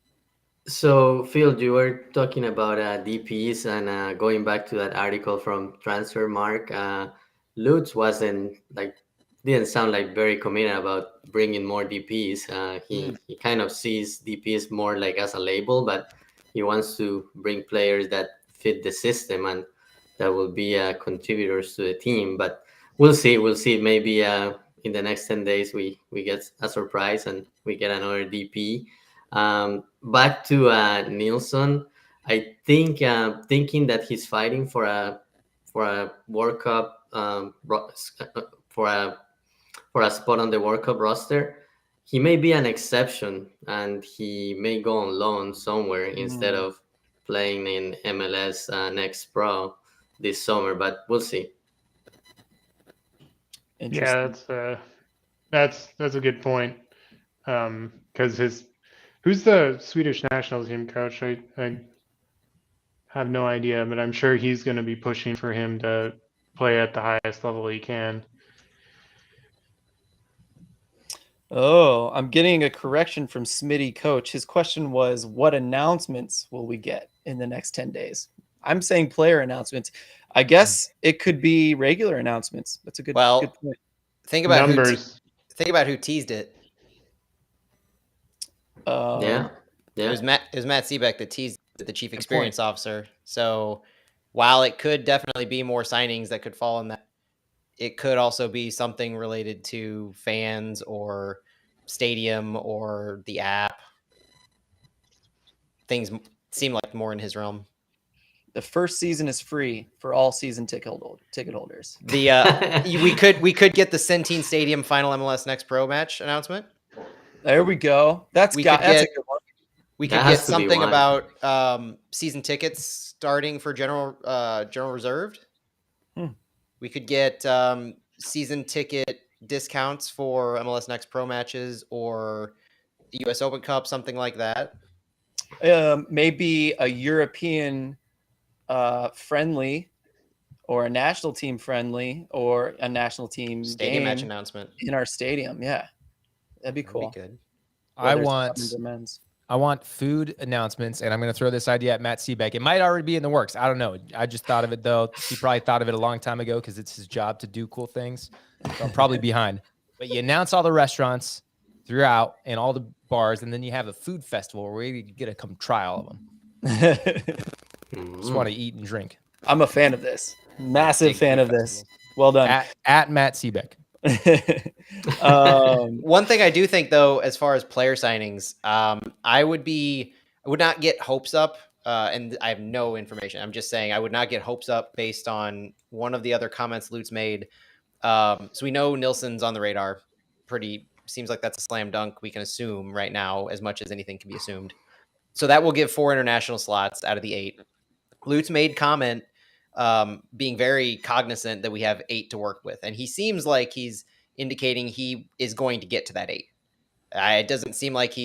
C: So, Phil, you were talking about DPs, and going back to that article from Transfermarkt, Lutz didn't sound like very committed about bringing more DPs. He kind of sees DPs more like as a label, but he wants to bring players that fit the system and that will be contributors to the team. But we'll see. Maybe in the next 10 days we get a surprise and we get another DP. Back to Nielsen, I think thinking that he's fighting for a World Cup for a spot on the World Cup roster, he may be an exception and he may go on loan somewhere instead of playing in MLS Next Pro this summer. But we'll see.
E: yeah, that's a good point. Because who's the Swedish national team coach? I have no idea, but I'm sure he's going to be pushing for him to play at the highest level he can.
A: Oh, I'm getting a correction from Smitty Coach. His question was, what announcements will we get in the next 10 days? I'm saying player announcements. I guess it could be regular announcements. That's a good point.
B: Think about
E: numbers.
B: Think about who teased it.
C: Yeah.
B: It was Matt Seebeck that teased the chief experience officer. So while it could definitely be more signings that could fall in that, it could also be something related to fans or stadium or the app. Things seem like more in his realm.
A: The first season is free for all season ticket holders.
B: We could get the Centene Stadium final MLS Next Pro match announcement.
A: There we go. That's
B: We
A: got
B: could
A: that's a
B: get-
A: good one.
B: We
C: That
B: could get
C: has to be
B: something
C: one.
B: about season tickets starting for general reserved. We could get season ticket discounts for MLS Next Pro matches or US Open Cup, something like that.
A: Maybe a European friendly or a national team friendly or a national team
B: Stadium match
A: game
B: announcement.
A: in our stadium. Yeah, that'd be
B: That'd
A: cool.
B: be good.
A: Whether it's women's or men's.
D: I want food announcements, and I'm going to throw this idea at Matt Seebeck. It might already be in the works. I don't know. I just thought of it, though. He probably thought of it a long time ago because it's his job to do cool things. So I'm probably behind. But you announce all the restaurants throughout and all the bars, and then you have a food festival where you get to come try all of them. Just want to eat and drink.
A: I'm a fan of this. Massive
D: Big
A: fan
D: food
A: of this.
D: festivals.
A: Well done.
D: At Matt Seebeck.
B: One thing I do think, though, as far as player signings, I would not get hopes up, and I have no information. I'm just saying I would not get hopes up based on one of the other comments Lutz made. So we know Nilsson's on the radar. Seems like that's a slam dunk. We can assume right now as much as anything can be assumed. So that will give 4 international slots out of the 8. Lutz made comment being very cognizant that we have 8 to work with. And he seems like he's indicating he is going to get to that 8. It doesn't seem like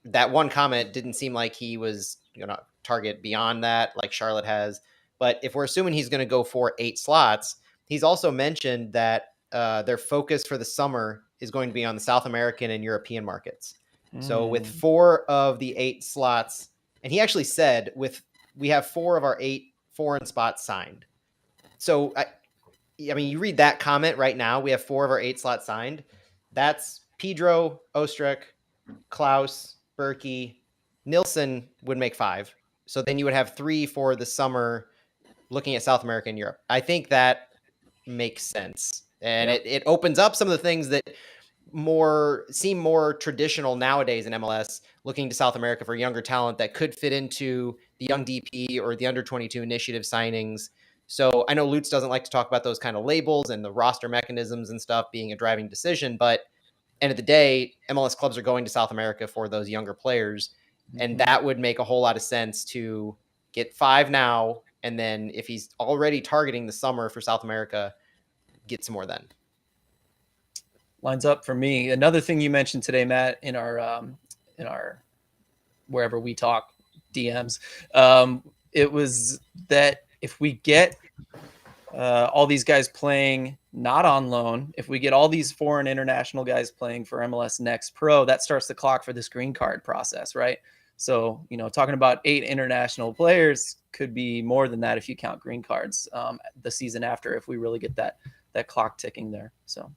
B: that one comment didn't seem like he was going to target beyond that like Charlotte has. But if we're assuming he's going to go for 8 slots, he's also mentioned that their focus for the summer is going to be on the South American and European markets. So with 4 of the 8 slots, and he actually said we have 4 of our 8 foreign spots signed. So, I mean, you read that comment right now. We have 4 of our 8 slots signed. That's Pedro, Ostrich, Klaus, Burki. Nilsson would make 5. So then you would have 3 for the summer looking at South America and Europe. I think that makes sense. And it opens up some of the things that seem more traditional nowadays in MLS, looking to South America for younger talent that could fit into the young DP or the under 22 initiative signings. So I know Lutz doesn't like to talk about those kind of labels and the roster mechanisms and stuff being a driving decision, but end of the day, MLS clubs are going to South America for those younger players. And that would make a whole lot of sense to get 5 now. And then if he's already targeting the summer for South America, get some more then.
A: Lines up for me. Another thing you mentioned today, Matt, in our wherever we talk DMs, it was that if we get all these guys playing not on loan, if we get all these foreign international guys playing for MLS Next Pro, that starts the clock for this green card process, right? So, talking about 8 international players could be more than that if you count green cards the season after, if we really get that clock ticking there. So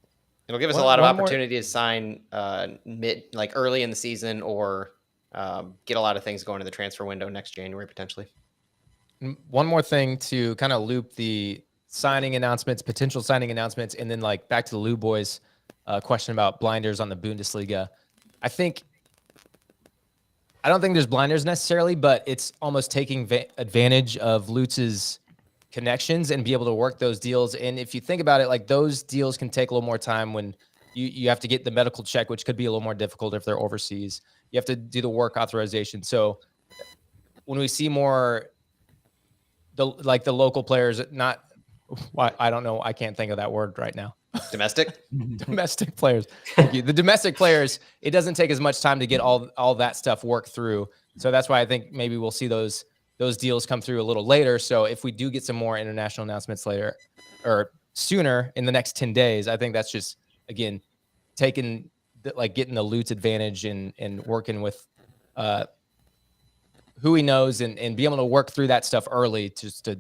B: it'll give us a lot of opportunity to sign early in the season or get a lot of things going in the transfer window next January, potentially.
D: One more thing to kind of loop the potential signing announcements, and then back to the Lou boys question about blinders on the Bundesliga. I don't think there's blinders necessarily, but it's almost taking advantage of Lutz's connections and be able to work those deals. And if you think about it, those deals can take a little more time when you have to get the medical check, which could be a little more difficult if they're overseas. You have to do the work authorization. So when we see more the local players, I don't know. I can't think of that word right now. Domestic players. Thank you. The domestic players, it doesn't take as much time to get all that stuff worked through. So that's why I think maybe we'll see those deals come through a little later. So if we do get some more international announcements later or sooner in the next 10 days, I think that's just, again, getting the Lutz advantage and working with who he knows and be able to work through that stuff early just to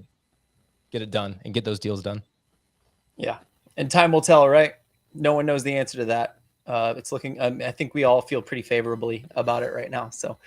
D: get it done and get those deals done.
A: Yeah. And time will tell, right? No one knows the answer to that. It's looking, I think we all feel pretty favorably about it right now. So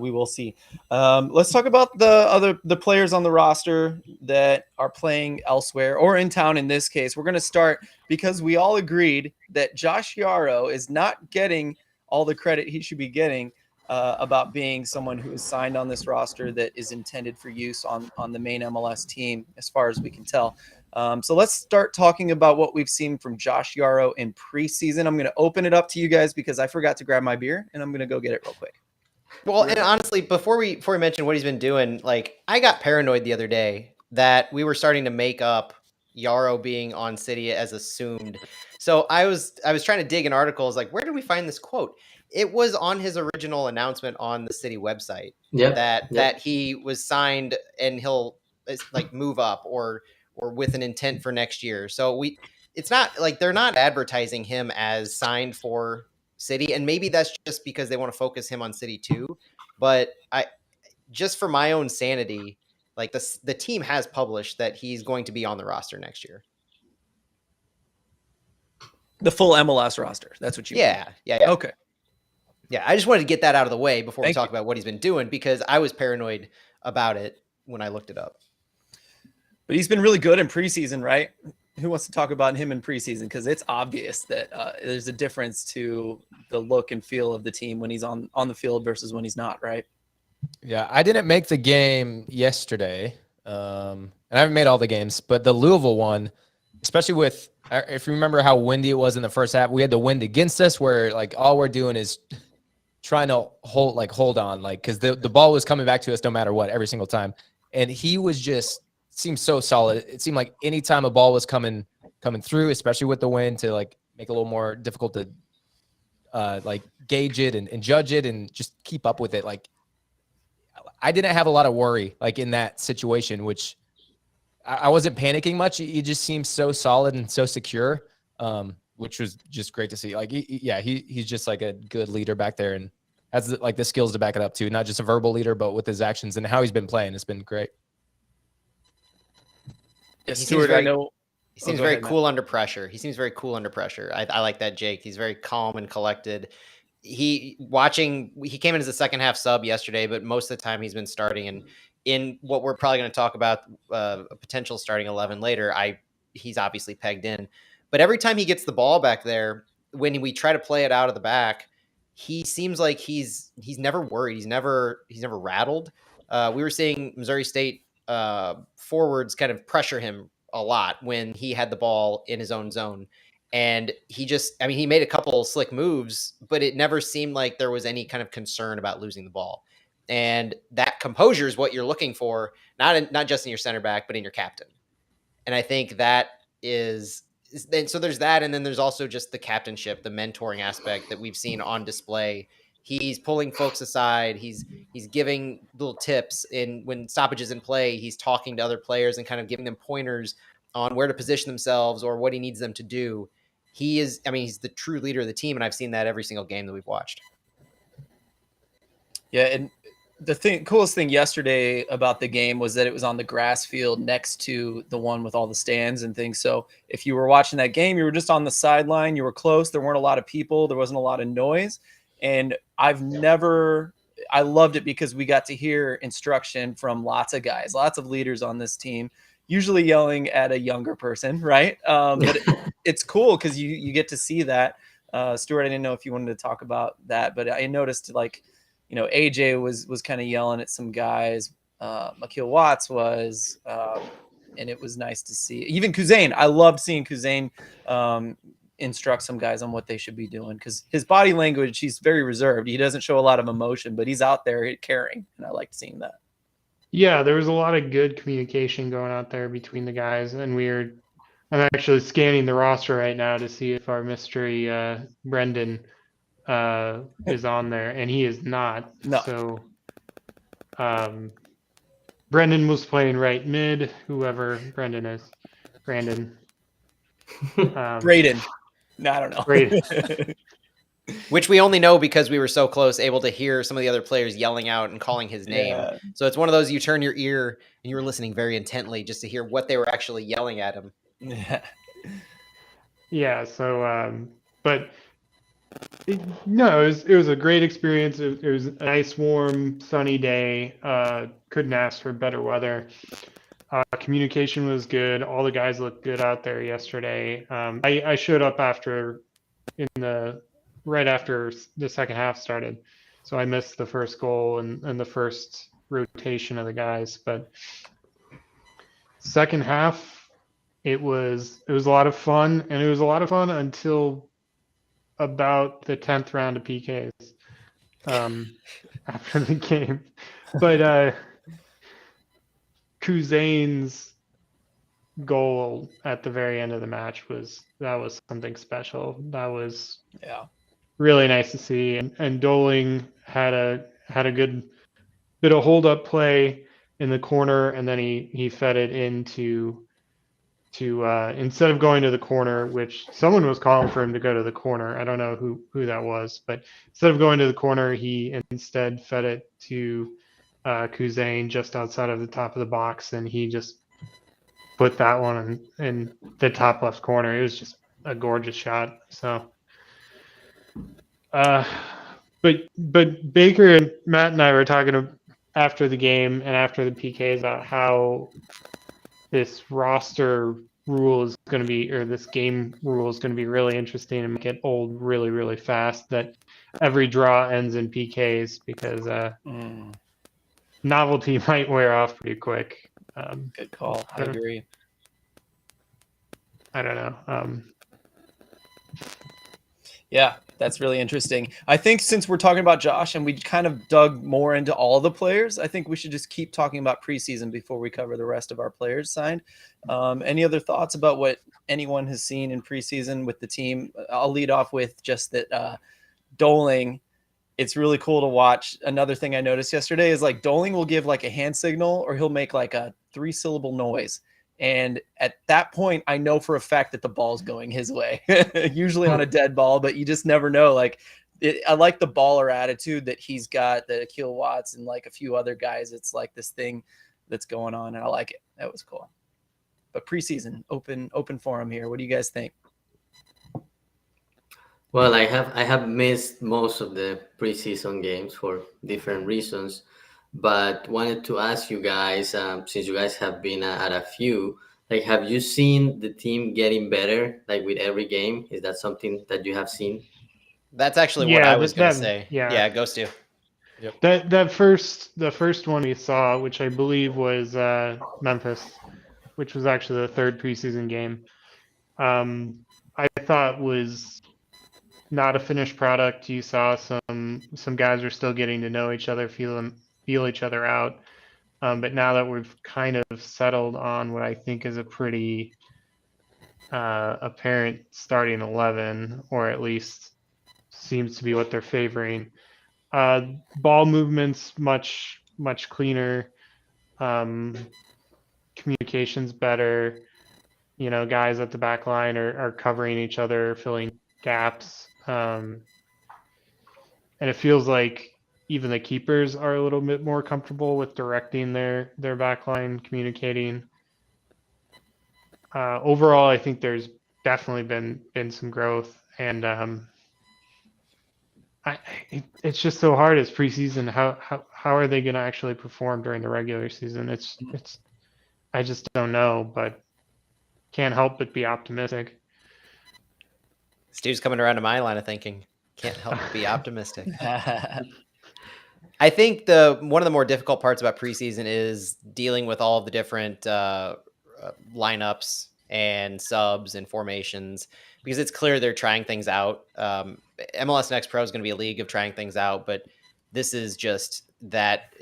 A: we will see. Let's talk about the players on the roster that are playing elsewhere or in town. In this case, we're going to start because we all agreed that Josh Yaro is not getting all the credit he should be getting about being someone who is signed on this roster that is intended for use on the main MLS team, as far as we can tell. So let's start talking about what we've seen from Josh Yarrow in preseason. I'm going to open it up to you guys because I forgot to grab my beer, and I'm going to go get it real quick.
B: Well, and honestly, before we mention what he's been doing, like I got paranoid the other day that we were starting to make up Yarrow being on City as assumed. So I was trying to dig in articles like, where did we find this quote? It was on his original announcement on the City website that he was signed and he'll like move up or with an intent for next year. So it's not like they're not advertising him as signed for City, and maybe that's just because they want to focus him on City too. But I just for my own sanity, like the team has published that he's going to be on the roster next year.
A: The full MLS roster. That's what you mean.
B: Yeah.
A: Okay.
B: Yeah, I just wanted to get that out of the way before we
A: Thank
B: talk
A: you.
B: about what he's been doing because I was paranoid about it when I looked it up.
A: But he's been really good in preseason, right? Who wants to talk about him in preseason? Because it's obvious that there's a difference to the look and feel of the team when he's on the field versus when he's not, right?
D: Yeah, I didn't make the game yesterday, and I haven't made all the games, but the Louisville one, especially with, if you remember how windy it was in the first half, we had the wind against us where like all we're doing is trying to hold on, like, because the ball was coming back to us no matter what every single time. And he was just seemed so solid. It seemed like anytime a ball was coming through, especially with the wind, to like make it a little more difficult to like gauge it and judge it and just keep up with it. Like I didn't have a lot of worry like in that situation, which I wasn't panicking much. He just seemed so solid and so secure, which was just great to see. Like, he's just like a good leader back there and has like the skills to back it up too. Not just a verbal leader, but with his actions and how he's been playing. It's been great.
A: Yeah,
B: He
A: Stuart, I know.
B: He seems very cool under pressure. He seems very cool under pressure. I like that, Jake. He's very calm and collected. He came in as a second half sub yesterday, but most of the time he's been starting. And in what we're probably going to talk about, a potential starting 11 later, he's obviously pegged in. But every time he gets the ball back there, when we try to play it out of the back, he seems like he's never worried. He's never rattled. We were seeing Missouri State forwards kind of pressure him a lot when he had the ball in his own zone. And he made a couple slick moves, but it never seemed like there was any kind of concern about losing the ball. And that composure is what you're looking for, not just in your center back, but in your captain. And I think that so there's that. And then there's also just the captainship, the mentoring aspect that we've seen on display. He's pulling folks aside. He's giving little tips when stoppages in play. He's talking to other players and kind of giving them pointers on where to position themselves or what he needs them to do. He's the true leader of the team, and I've seen that every single game that we've watched.
A: Yeah, and the coolest thing yesterday about the game was that it was on the grass field next to the one with all the stands and things. So if you were watching that game, you were just on the sideline, you were close, there weren't a lot of people, there wasn't a lot of noise. And I loved it because we got to hear instruction from lots of guys, lots of leaders on this team, usually yelling at a younger person, right? But it's cool because you get to see that. Stuart, I didn't know if you wanted to talk about that, but I noticed AJ was kind of yelling at some guys. Makil Watts was, and it was nice to see. Even Kuzain, I loved seeing Kuzain instruct some guys on what they should be doing because his body language, he's very reserved. He doesn't show a lot of emotion, but he's out there caring, and I liked seeing that.
E: Yeah, there was a lot of good communication going out there between the guys, and I'm actually scanning the roster right now to see if our mystery Brendan is on there, and he is not.
A: No.
E: So Brendan was playing right mid, whoever Brendan is. Brandon.
A: Braden. No, I don't know.
E: Braden.
B: Which we only know because we were so close, able to hear some of the other players yelling out and calling his name.
A: Yeah.
B: So it's one of those you turn your ear and you were listening very intently just to hear what they were actually yelling at him.
E: Yeah. So, but it was a great experience. It was a nice, warm, sunny day. Couldn't ask for better weather. Communication was good. All the guys looked good out there yesterday. I showed up right after the second half started, so I missed the first goal and the first rotation of the guys. But second half, It was a lot of fun, and it was a lot of fun until about the 10th round of PKs after the game. But Kuzain's goal at the very end of the match was something special. That was
A: Yeah.
E: really nice to see. And Doling had a good bit of hold up play in the corner, and then he fed it into to instead of going to the corner, which someone was calling for him to go to the corner. I don't know who that was, but instead of going to the corner, he instead fed it to Kuzain just outside of the top of the box, and he just put that one in the top left corner. It was just a gorgeous shot. So, uh, but Baker and Matt and I were talking after the game and after the PKs about how this roster rule is going to be, or this game rule is going to be really interesting and make it old really, really fast. That every draw ends in PKs because novelty might wear off pretty quick.
A: Good call. I agree.
E: I don't know.
A: Yeah, that's really interesting. I think since we're talking about Josh and we kind of dug more into all the players, I think we should just keep talking about preseason before we cover the rest of our players signed. Any other thoughts about what anyone has seen in preseason with the team? I'll lead off with just that Doling, it's really cool to watch. Another thing I noticed yesterday is like Doling will give like a hand signal or he'll make like a 3-syllable noise. And at that point, I know for a fact that the ball's going his way, usually on a dead ball, but you just never know. Like, I like the baller attitude that he's got, that Akil Watts and like a few other guys. It's like this thing that's going on, and I like it. That was cool. But preseason, open forum here. What do you guys think?
C: Well, I have missed most of the preseason games for different reasons, but wanted to ask you guys, since you guys have been at a few, like, have you seen the team getting better, like with every game? Is that something that you have seen?
B: That's actually what I was going to say. Yeah, Ghost too.
E: Yep. The first one we saw, which I believe was Memphis, which was actually the third preseason game, I thought was not a finished product. You saw some guys are still getting to know each other, feel each other out. But now that we've kind of settled on what I think is a pretty apparent starting 11, or at least seems to be what they're favoring. Ball movements much cleaner. Communications better. You know, guys at the back line are covering each other, filling gaps. And it feels like even the keepers are a little bit more comfortable with directing their back line, communicating. Overall, I think there's definitely been some growth, and it's just so hard as preseason. How are they going to actually perform during the regular season? It's I just don't know, but can't help but be optimistic.
B: Stu's coming around to my line of thinking. Can't help but be optimistic. I think one of the more difficult parts about preseason is dealing with all of the different lineups and subs and formations, because it's clear they're trying things out. MLS Next Pro is going to be a league of trying things out, but this is just that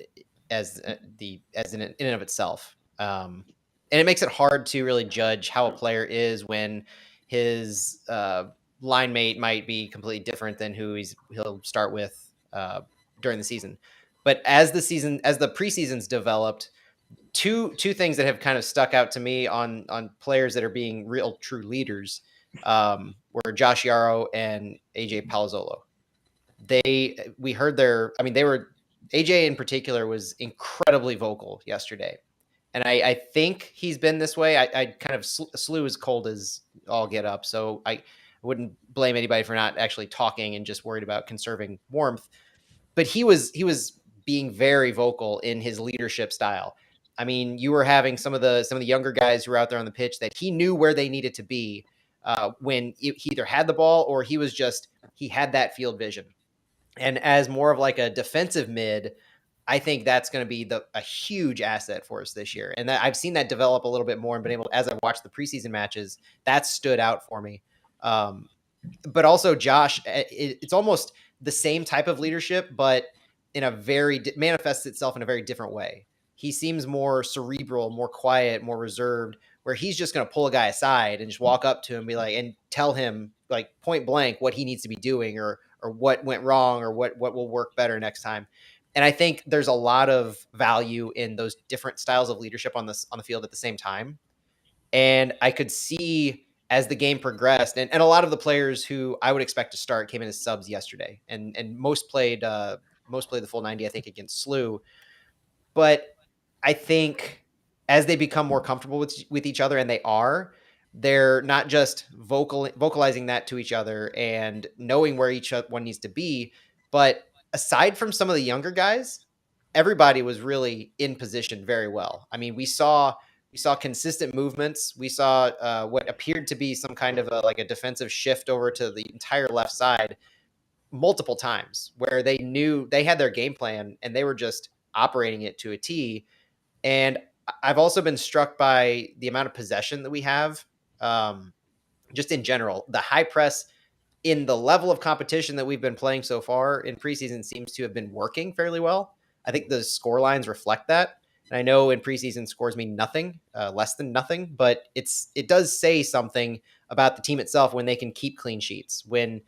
B: as in and of itself. And it makes it hard to really judge how a player is when his line mate might be completely different than who he'll start with during the season. But as the preseason's developed, two things that have kind of stuck out to me on players that are being real true leaders were Josh Yarrow and AJ Palazzolo. We heard AJ in particular was incredibly vocal yesterday. And I think he's been this way. I kind of slew as cold as all get up. So I wouldn't blame anybody for not actually talking and just worried about conserving warmth. But he was being very vocal in his leadership style. I mean, you were having some of the younger guys who were out there on the pitch that he knew where they needed to be when he either had the ball or he had that field vision. And as more of like a defensive mid, I think that's going to be a huge asset for us this year. And that I've seen that develop a little bit more and been able, as I watched the preseason matches, that stood out for me. But also Josh, it's almost the same type of leadership, but in a manifests itself in a very different way. He seems more cerebral, more quiet, more reserved, where he's just going to pull a guy aside and just walk up to him, be like, and tell him like point blank what he needs to be doing, or what went wrong, or what will work better next time. And I think there's a lot of value in those different styles of leadership on the field at the same time. And I could see as the game progressed, and a lot of the players who I would expect to start came in as subs yesterday, and most played the full 90, I think, against SLU. But I think as they become more comfortable with each other, and they're not just vocalizing that to each other and knowing where each one needs to be, but aside from some of the younger guys, everybody was really in position very well. I mean, we saw consistent movements. We saw what appeared to be some kind of a defensive shift over to the entire left side multiple times, where they knew they had their game plan and they were just operating it to a T. And I've also been struck by the amount of possession that we have, just in general. The high press in the level of competition that we've been playing so far in preseason seems to have been working fairly well. I think the score lines reflect that. And I know in preseason scores mean nothing, less than nothing, but it does say something about the team itself when they can keep clean sheets, when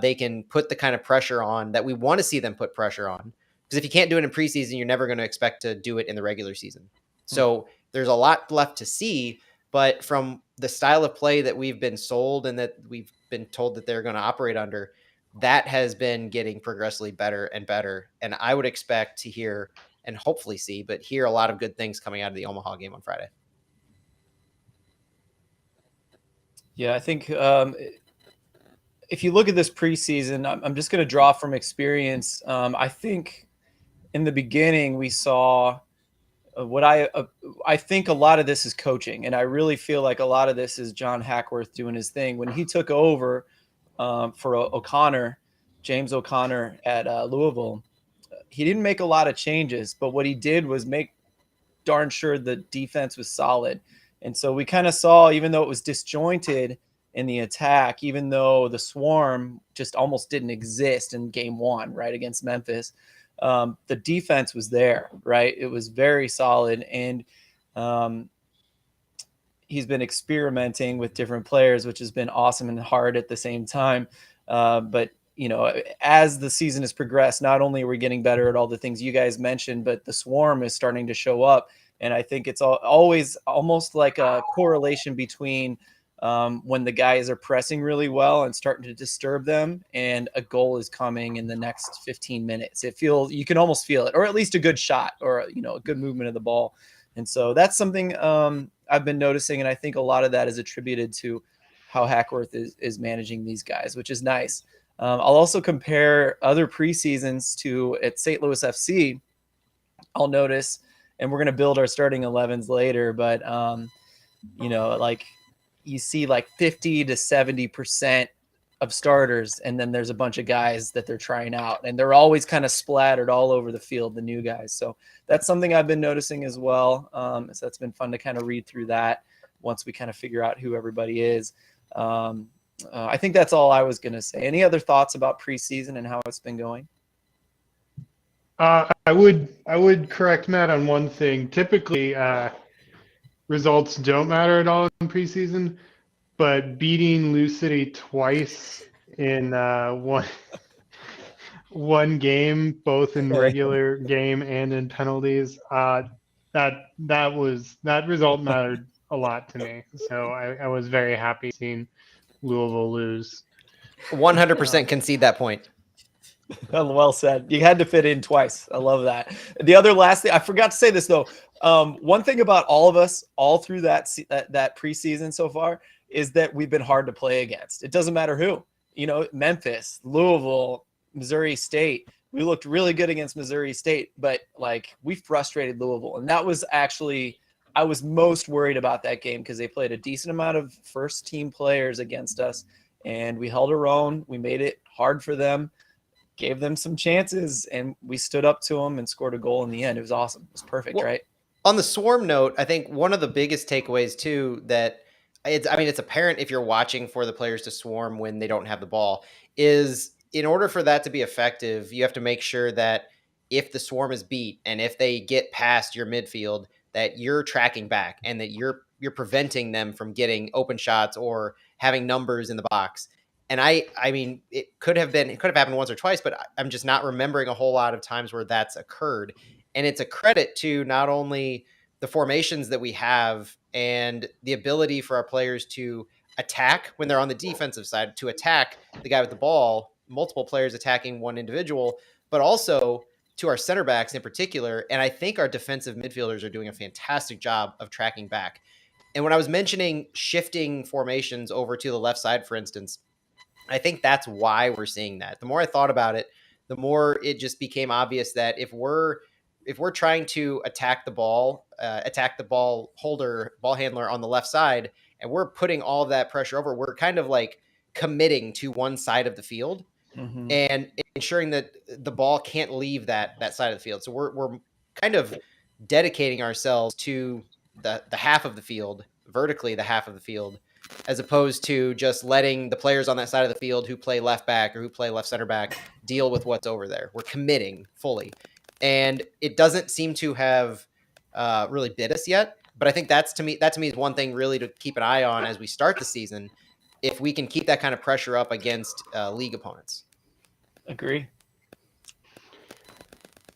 B: they can put the kind of pressure on that we want to see them put pressure on. Because if you can't do it in preseason, you're never going to expect to do it in the regular season. So there's a lot left to see, but from the style of play that we've been sold and that we've been told that they're going to operate under, that has been getting progressively better and better. And I would expect to hear and hopefully hear a lot of good things coming out of the Omaha game on Friday.
A: Yeah, I think if you look at this preseason, I'm just going to draw from experience. I think in the beginning we saw what I think a lot of this is coaching, and I really feel like a lot of this is John Hackworth doing his thing. When he took over for James O'Connor at Louisville, he didn't make a lot of changes, but what he did was make darn sure the defense was solid. And so we kind of saw, even though it was disjointed in the attack, even though the swarm just almost didn't exist in game one, right, against Memphis, the defense was there, right? It was very solid. And he's been experimenting with different players, which has been awesome and hard at the same time. But as the season has progressed, not only are we getting better at all the things you guys mentioned, but the swarm is starting to show up. And I think it's always almost like a correlation between when the guys are pressing really well and starting to disturb them, and a goal is coming in the next 15 minutes. You can almost feel it, or at least a good shot, or a good movement of the ball. And so that's something I've been noticing, and I think a lot of that is attributed to how Hackworth is managing these guys, which is nice. I'll also compare other preseasons to at St. Louis FC. I'll notice, and we're going to build our starting 11s later, but like you see like 50 to 70% of starters, and then there's a bunch of guys that they're trying out, and they're always kind of splattered all over the field, the new guys. So that's something I've been noticing as well. So that's been fun to kind of read through that once we kind of figure out who everybody is. I think that's all I was going to say. Any other thoughts about preseason and how it's been going?
E: I would correct Matt on one thing. Typically, results don't matter at all in preseason, but beating Lou City twice in one game, both in regular game and in penalties, that result mattered a lot to me. So I was very happy seeing Louisville lose.
B: 100% concede that point.
A: Well said. You had to fit in twice. I love that. The other last thing, I forgot to say this though. One thing about all of us, all through that preseason so far, is that we've been hard to play against. It doesn't matter who. Memphis, Louisville, Missouri State. We looked really good against Missouri State, but we frustrated Louisville, and that was actually, I was most worried about that game because they played a decent amount of first team players against us, and we held our own. We made it hard for them. gave them some chances, and we stood up to them and scored a goal in the end. It was awesome. It was perfect,
B: Well,
A: right?
B: On the swarm note, I think one of the biggest takeaways too that it's apparent if you're watching for the players to swarm when they don't have the ball is in order for that to be effective, you have to make sure that if the swarm is beat and if they get past your midfield, that you're tracking back and that you're preventing them from getting open shots or having numbers in the box. And I mean, it could have happened once or twice, but I'm just not remembering a whole lot of times where that's occurred. And it's a credit to not only the formations that we have and the ability for our players to attack when they're on the defensive side, to attack the guy with the ball, multiple players attacking one individual, but also to our center backs in particular. And I think our defensive midfielders are doing a fantastic job of tracking back. And when I was mentioning shifting formations over to the left side, for instance, I think that's why we're seeing that. The more I thought about it, the more it just became obvious that if we're trying to attack the ball handler on the left side, and we're putting all of that pressure over, we're kind of like committing to one side of the field and ensuring that the ball can't leave that side of the field. So we're kind of dedicating ourselves to the half of the field, vertically the half of the field, as opposed to just letting the players on that side of the field who play left back or who play left center back deal with what's over there. We're committing fully. And it doesn't seem to have really bit us yet. But I think that to me is one thing really to keep an eye on as we start the season, if we can keep that kind of pressure up against league opponents.
A: Agree.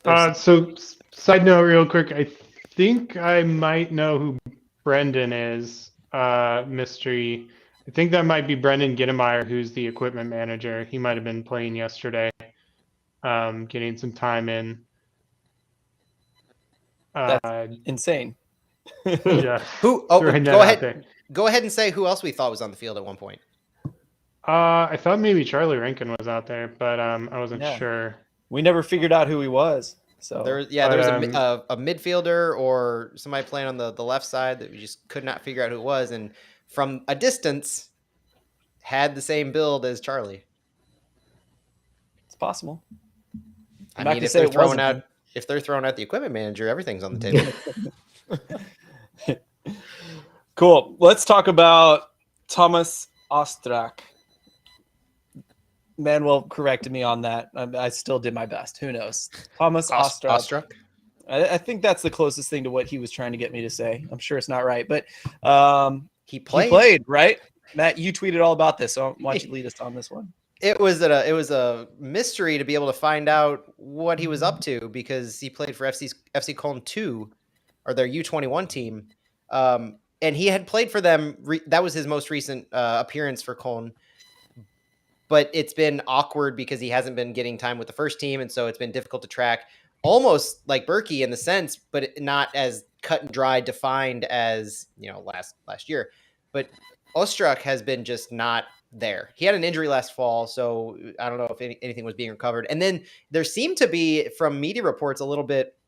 E: So side note real quick, I think I might know who Brendan is. Mystery. I think that might be Brendan Gittemeyer, who's the equipment manager. He might have been playing yesterday, getting some time in.
A: That's insane.
E: Yeah.
B: Go ahead and say who else we thought was on the field at one point.
E: I thought maybe Charlie Rankin was out there, but I wasn't sure.
A: We never figured out who he was. So
B: there was a midfielder or somebody playing on the left side that we just could not figure out who it was, and from a distance had the same build as Charlie.
A: It's possible.
B: I mean, if they're throwing out the equipment manager, everything's on the table.
A: Cool. Let's talk about Thomas Ostrak. Manuel corrected me on that. I still did my best. Who knows? Thomas Ostrak. I think that's the closest thing to what he was trying to get me to say. I'm sure it's not right, but he played, right? Matt, you tweeted all about this, so why don't you lead us on this one?
B: It was a mystery to be able to find out what he was up to, because he played for FC Köln 2, or their U21 team, and he had played for them. That was his most recent appearance for Köln. But it's been awkward because he hasn't been getting time with the first team, and so it's been difficult to track. Almost like Burki in the sense, but not as cut and dry defined as last year. But Ostrak has been just not there. He had an injury last fall, so I don't know if anything was being recovered. And then there seemed to be, from media reports, a little bit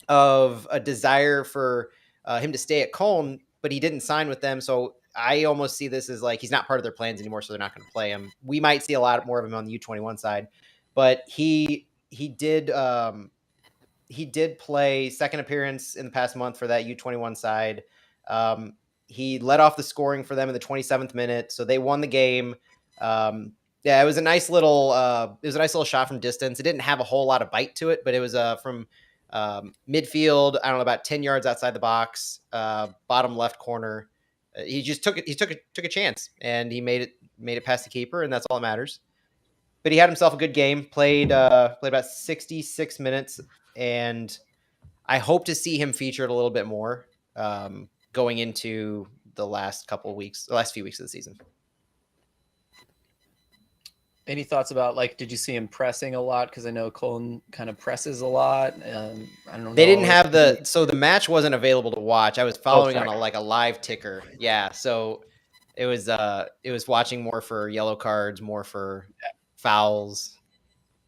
B: of a desire for him to stay at Köln, but he didn't sign with them, so I almost see this as like he's not part of their plans anymore, so they're not going to play him. We might see a lot more of him on the U21 side, but he did play second appearance in the past month for that U21 side. He led off the scoring for them in the 27th minute, so they won the game. It was a nice little shot from distance. It didn't have a whole lot of bite to it, but it was from midfield. I don't know, about 10 yards outside the box, bottom left corner. He just took a chance, and he made it past the keeper, and that's all that matters. But he had himself a good game. Played about 66 minutes, and I hope to see him featured a little bit more going into the last few weeks of the season.
A: Any thoughts about, did you see him pressing a lot? Because I know Köln kind of presses a lot. I don't know.
B: They didn't have so the match wasn't available to watch. I was following on a live ticker. Yeah, so it was watching more for yellow cards, more for fouls.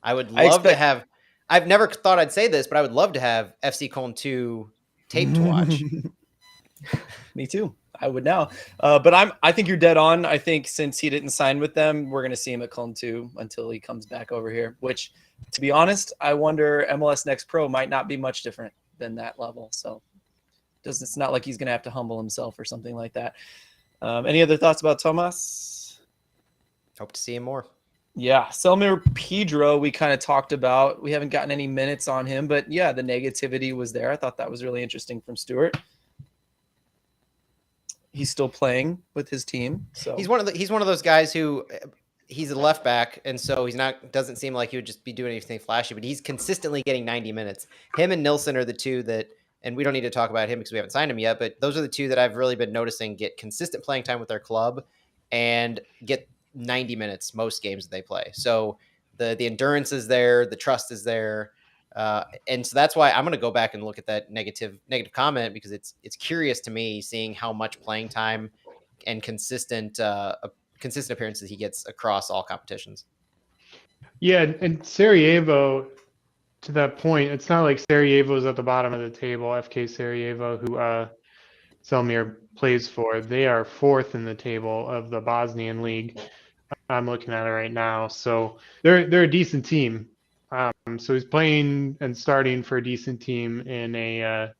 B: I would love to have. I've never thought I'd say this, but I would love to have FC Köln 2 tape to watch.
A: Me too. I would now. But I think you're dead on. I think since he didn't sign with them, we're going to see him at Cologne 2 until he comes back over here, which, to be honest, I wonder MLS Next Pro might not be much different than that level. So it's not like he's going to have to humble himself or something like that. Any other thoughts about Tomas?
B: Hope to see him more.
A: Yeah, Selmir Pedro, we kind of talked about. We haven't gotten any minutes on him, but yeah, the negativity was there. I thought that was really interesting from Stuart. He's still playing with his team, so
B: He's one of those guys who he's a left back, and so doesn't seem like he would just be doing anything flashy, but he's consistently getting 90 minutes. Him and Nilsson are the two that, and we don't need to talk about him because we haven't signed him yet, but those are the two that I've really been noticing get consistent playing time with their club and get 90 minutes most games that they play. So the endurance is there, the trust is there. And so that's why I'm going to go back and look at that negative comment, because it's curious to me seeing how much playing time and consistent appearances he gets across all competitions.
E: Yeah, and Sarajevo, to that point, it's not like Sarajevo's at the bottom of the table. FK Sarajevo, who Selmir plays for, they are 4th in the table of the Bosnian league. I'm looking at it right now, so they're a decent team. So he's playing and starting for a decent team in a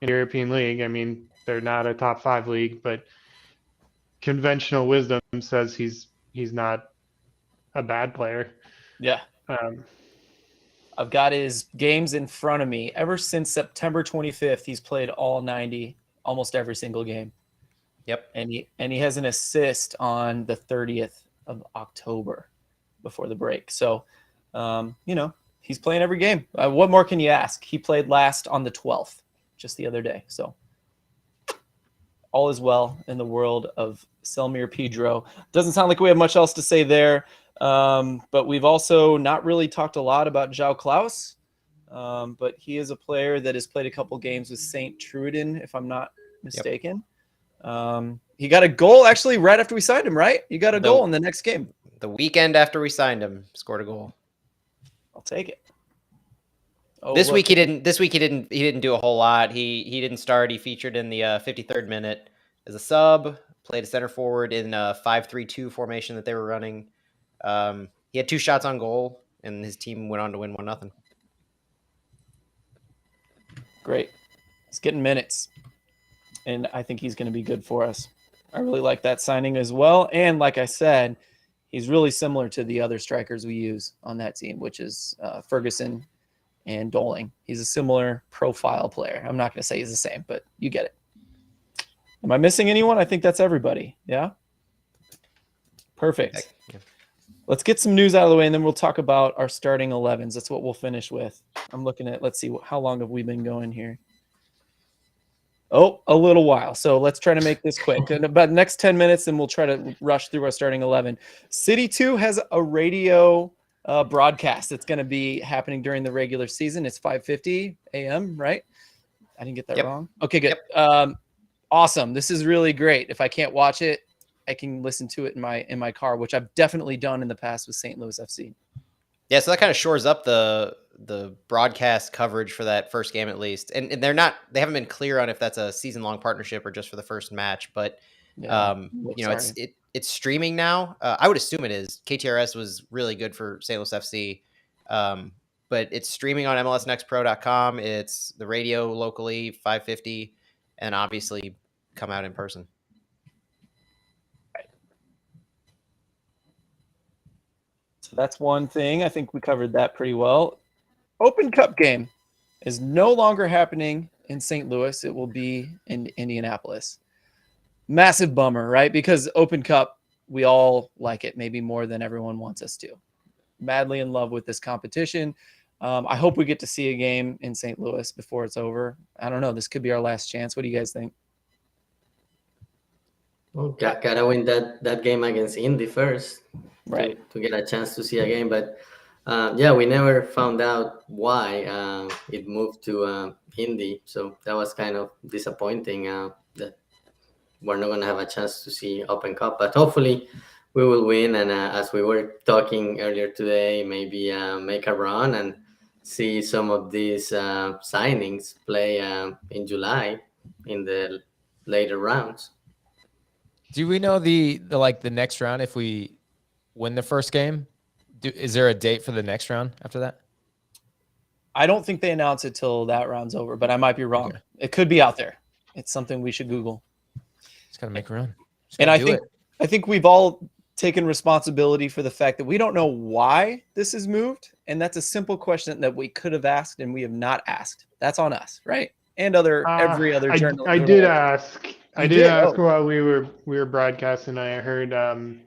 E: European league. I mean, they're not a top 5 league, but conventional wisdom says he's not a bad player.
A: yeah. I've got his games in front of me. Ever since September 25th, he's played all 90, almost every single game.
B: Yep.
A: And he has an assist on the 30th of October before the break. So, he's playing every game. What more can you ask? He played last on the 12th, just the other day. So all is well in the world of Selmir Pedro. Doesn't sound like we have much else to say there. But we've also not really talked a lot about João Klaus. But he is a player that has played a couple games with St. Truden, if I'm not mistaken. Yep. He got a goal actually right after we signed him, right? You got a goal in the next game.
B: The weekend after we signed him, scored a goal.
A: I'll take it.
B: This week he didn't do a whole lot. He didn't start. He featured in the 53rd minute as a sub, played a center forward in a 5-3-2 formation that they were running. He had 2 shots on goal, and his team went on to win 1-0.
A: Great. He's getting minutes, and I think he's going to be good for us. I really like that signing as well. And like I said, he's really similar to the other strikers we use on that team, which is Ferguson and Doling. He's a similar profile player. I'm not going to say he's the same, but you get it. Am I missing anyone? I think that's everybody. Yeah? Perfect.
B: Yeah.
A: Let's get some news out of the way, and then we'll talk about our starting 11s. That's what we'll finish with. I'm looking at, let's see, how long have we been going here? Oh, a little while. So let's try to make this quick. In about the next 10 minutes, and we'll try to rush through our starting 11. City 2 has a radio broadcast that's going to be happening during the regular season. It's 5:50 a.m., right? I didn't get that wrong. Okay, good. Yep. Awesome. This is really great. If I can't watch it, I can listen to it in my car, which I've definitely done in the past with St. Louis FC.
B: Yeah, so that kind of shores up the broadcast coverage for that first game at least. And they haven't been clear on if that's a season-long partnership or just for the first match, but it's streaming now. I would assume it is. KTRS was really good for St. Louis FC. But it's streaming on MLSnextPro.com. It's the radio locally, 550, and obviously come out in person.
A: So that's one thing. I think we covered that pretty well. Open Cup game is no longer happening in St. Louis. It will be in Indianapolis. Massive bummer, right? Because Open Cup, we all like it maybe more than everyone wants us to. Madly in love with this competition. I hope we get to see a game in St. Louis before it's over. I don't know. This could be our last chance. What do you guys think?
C: Well, gotta win that game against Indy first,
A: right?
C: To get a chance to see a game. But we never found out why it moved to Indy. So that was kind of disappointing that we're not gonna have a chance to see Open Cup. But hopefully we will win. And as we were talking earlier today, maybe make a run and see some of these signings play in July in the later rounds.
D: Do we know the like the next round if we win the first game? Is there a date for the next round after that?
A: I don't think they announce it till that round's over, but I might be wrong.
D: Okay.
A: It could be out there. It's something we should Google.
D: Just gotta make a run.
A: And I think we've all taken responsibility for the fact that we don't know why this is moved, and that's a simple question that we could have asked and we have not asked. That's on us, right? And every other journalist.
E: I did ask. I
A: You
E: did
A: did?
E: ask
A: Oh.
E: while we were broadcasting. I heard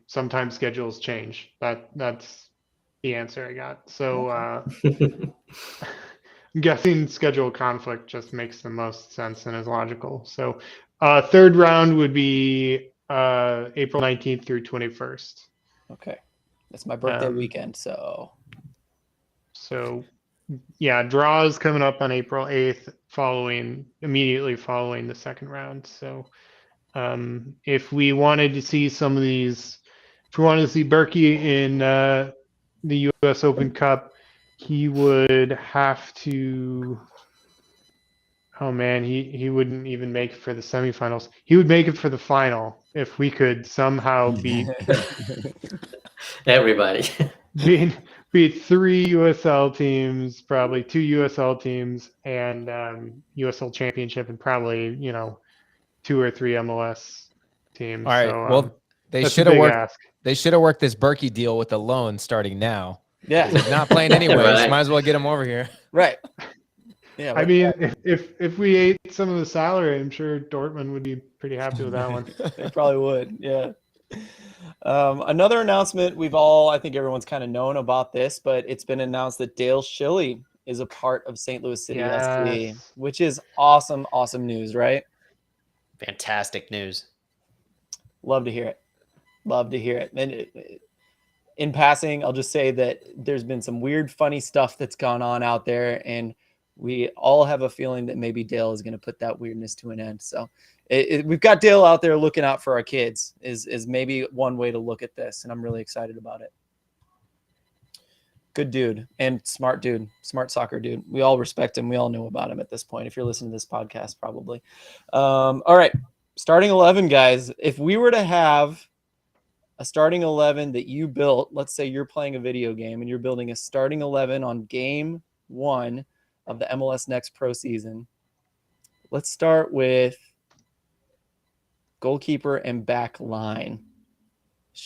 E: sometimes schedules change. That's the answer I got. So I'm guessing schedule conflict just makes the most sense and is logical. So third round would be April 19th through 21st.
A: Okay. That's my birthday weekend, so
E: yeah, draws coming up on April 8th, immediately following the second round. So if we wanted to see some of these, if we wanted to see Burki in the US Open Cup, he would have to, oh man, he wouldn't even make it for the semifinals. He would make it for the final if we could somehow beat
C: Everybody.
E: beat 3 USL teams, probably 2 USL teams, and USL Championship, and probably 2 or 3 MLS teams.
D: All right.
E: So,
D: well, they
E: that's a
D: should have
E: big
D: worked.
E: ask.
D: They should have worked this Burki deal with the loan starting now.
A: yeah,
D: He's not playing anyways.
C: Right.
D: Might as well get him over here.
A: right. Yeah,
E: I mean, if we ate some of the salary, I'm sure Dortmund would be pretty happy with that one.
A: they probably would. Yeah. Another announcement I think everyone's kind of known about this, but it's been announced that Dale Schilly is a part of St. Louis City SC,
E: Yes.
A: which is awesome news, right?
B: Fantastic news.
A: Love to hear it. Love to hear it. And in passing, I'll just say that there's been some weird, funny stuff that's gone on out there, and we all have a feeling that maybe Dale is going to put that weirdness to an end. So we've got Dale out there looking out for our kids is maybe one way to look at this, and I'm really excited about it. Good dude and smart soccer dude. We all respect him. We all know about him at this point. If you're listening to this podcast, probably. All right, starting 11, guys. If we were to have a starting 11 that you built, let's say you're playing a video game and you're building a starting 11 on game 1 of the MLS Next Pro season. Let's start with goalkeeper and back line.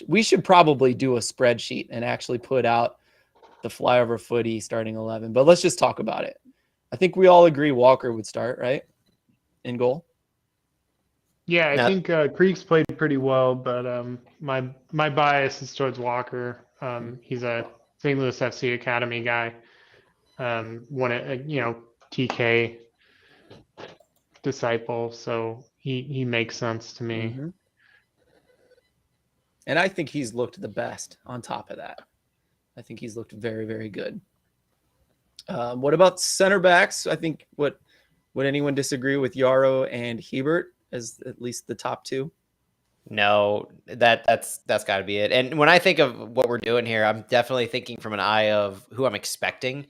A: We should probably do a spreadsheet and actually put out the flyover footy starting 11, but let's just talk about it. I think we all agree Walker would start, right? In goal.
E: Yeah, I think Creeks played pretty well, but my bias is towards Walker. He's a St. Louis FC Academy guy. One TK disciple, so he makes sense to me.
A: Mm-hmm. And I think he's looked the best on top of that. I think he's looked very, very good. What about center backs? I think would anyone disagree with Yarrow and Hebert as at least the top 2?
B: No, that's got to be it. And when I think of what we're doing here, I'm definitely thinking from an eye of who I'm expecting,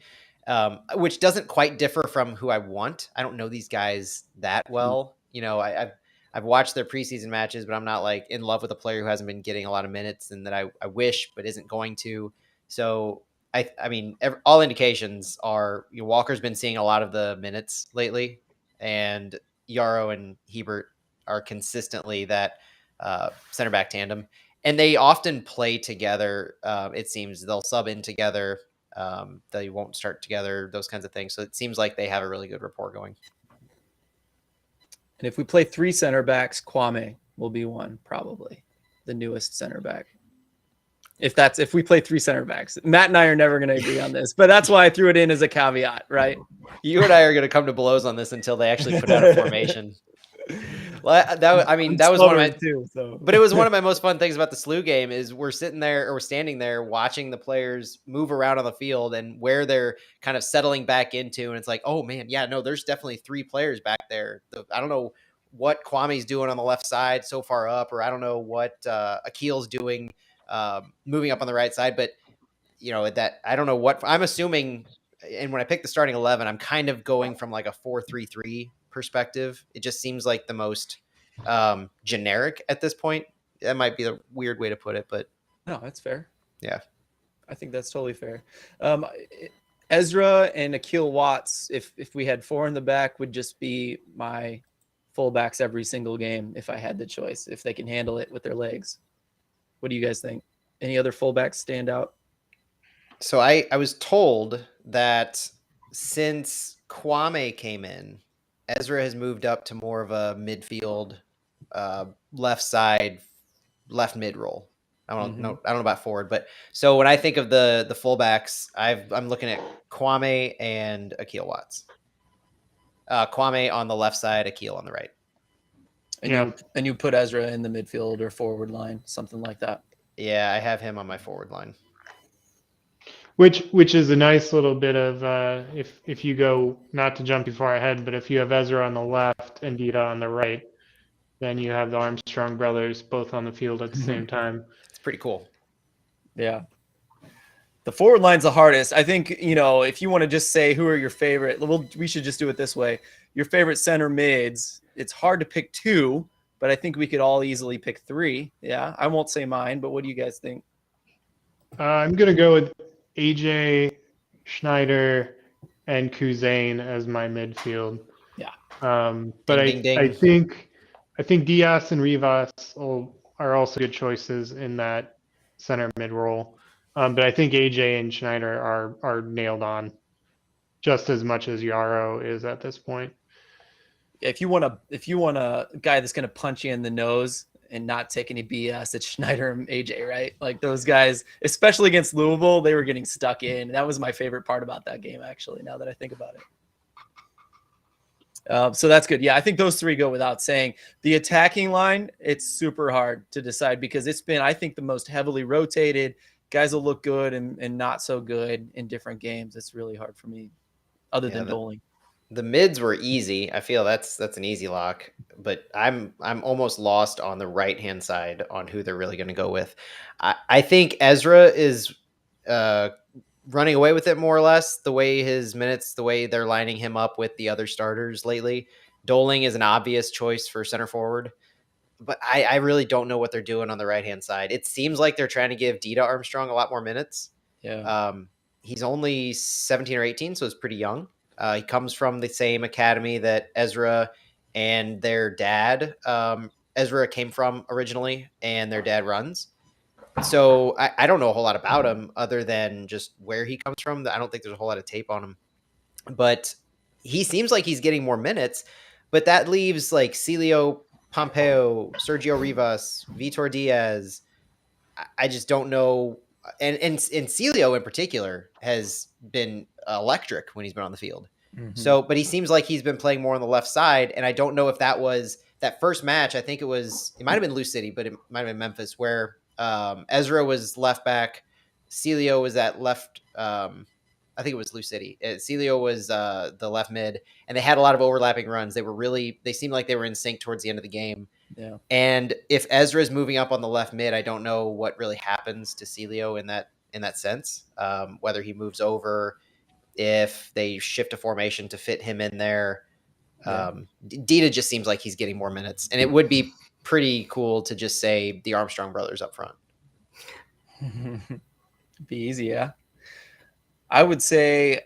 B: which doesn't quite differ from who I want. I don't know these guys that well. I've watched their preseason matches, but I'm not like in love with a player who hasn't been getting a lot of minutes and that I wish but isn't going to. So I mean, all indications are Walker's been seeing a lot of the minutes lately, and Yarrow and Hebert are consistently that center back tandem, and they often play together. It seems they'll sub in together. They won't start together, those kinds of things. So it seems like they have a really good rapport going.
A: And if we play 3 center backs, Kwame will be one, probably the newest center back. If we play 3 center backs, Matt and I are never going to agree on this, but that's why I threw it in as a caveat, right?
B: You and I are going to come to blows on this until they actually put out a formation. Well, that was one of my
A: too. So.
B: But it was one of my most fun things about the SLU game is we're standing there watching the players move around on the field and where they're kind of settling back into, and it's like, oh man, yeah, no, there's definitely 3 players back there. I don't know what Kwame's doing on the left side so far up, or I don't know what Akil's doing moving up on the right side, but that I don't know what I'm assuming. And when I pick the starting 11, I'm kind of going from like a 4-3-3 perspective. It just seems like the most generic at this point. That might be a weird way to put it, but
A: No, that's fair.
B: yeah.
A: I think that's totally fair. Ezra and Akil Watts, if we had four in the back, would just be my fullbacks every single game if I had the choice, if they can handle it with their legs. What do you guys think? Any other fullbacks stand out?
B: So I was told that since Kwame came in, Ezra has moved up to more of a midfield, left side, left mid role. I don't know. I don't know about forward, but so when I think of the fullbacks, I'm looking at Kwame and Akil Watts. Kwame on the left side, Akil on the right.
A: And you put Ezra in the midfield or forward line, something like that.
B: Yeah, I have him on my forward line.
E: Which is a nice little bit of if you go, not to jump too far ahead, but if you have Ezra on the left and Dita on the right, then you have the Armstrong brothers both on the field at the same time.
B: It's pretty cool.
A: Yeah. The forward line's the hardest. I think, if you want to just say who are your favorite, we should just do it this way. Your favorite center mids, it's hard to pick two, but I think we could all easily pick three. Yeah, I won't say mine, but what do you guys think?
E: I'm going to go with AJ, Schneider, and Kuzain as my midfield.
A: Yeah.
E: But
B: Ding, ding,
E: I
B: ding.
E: think Diaz and Rivas are also good choices in that center mid role. But I think AJ and Schneider are nailed on just as much as Yarrow is at this point.
A: If you want a guy that's going to punch you in the nose and not take any BS, it's Schneider and AJ, right? Like those guys, especially against Louisville, they were getting stuck in. That was my favorite part about that game, actually, now that I think about it. So that's good. Yeah, I think those three go without saying. The attacking line, it's super hard to decide because it's been, I think, the most heavily rotated. Guys will look good and not so good in different games. It's really hard for me, other than Doling.
B: The mids were easy. I feel that's an easy lock, but I'm almost lost on the right hand side on who they're really going to go with. I think Ezra is running away with it more or less. The way his minutes, the way they're lining him up with the other starters lately. Doling is an obvious choice for center forward, but I really don't know what they're doing on the right hand side. It seems like they're trying to give Dita Armstrong a lot more minutes.
A: Yeah.
B: He's only 17 or 18, so it's pretty young. He comes from the same academy that Ezra and their dad, Ezra came from originally, and their dad runs. So I don't know a whole lot about him other than just where he comes from. I don't think there's a whole lot of tape on him. But he seems like he's getting more minutes, but that leaves like Celio Pompeo, Sergio Rivas, Vitor Diaz. I just don't know. And Celio in particular has been electric when he's been on the field.
A: Mm-hmm.
B: So, but he seems like he's been playing more on the left side. And I don't know if that was that first match. I think it might have been Lou City, but it might have been Memphis, where Ezra was left back. Celio was at left. I think it was Lou City. Celio was the left mid, and they had a lot of overlapping runs. They seemed like they were in sync towards the end of the game.
A: Yeah.
B: And if Ezra is moving up on the left mid, I don't know what really happens to Celio in that sense. Whether he moves over, if they shift a formation to fit him in there.
A: Yeah.
B: Dita just seems like he's getting more minutes, and it would be pretty cool to just say the Armstrong brothers up front.
A: Be easy, yeah. I would say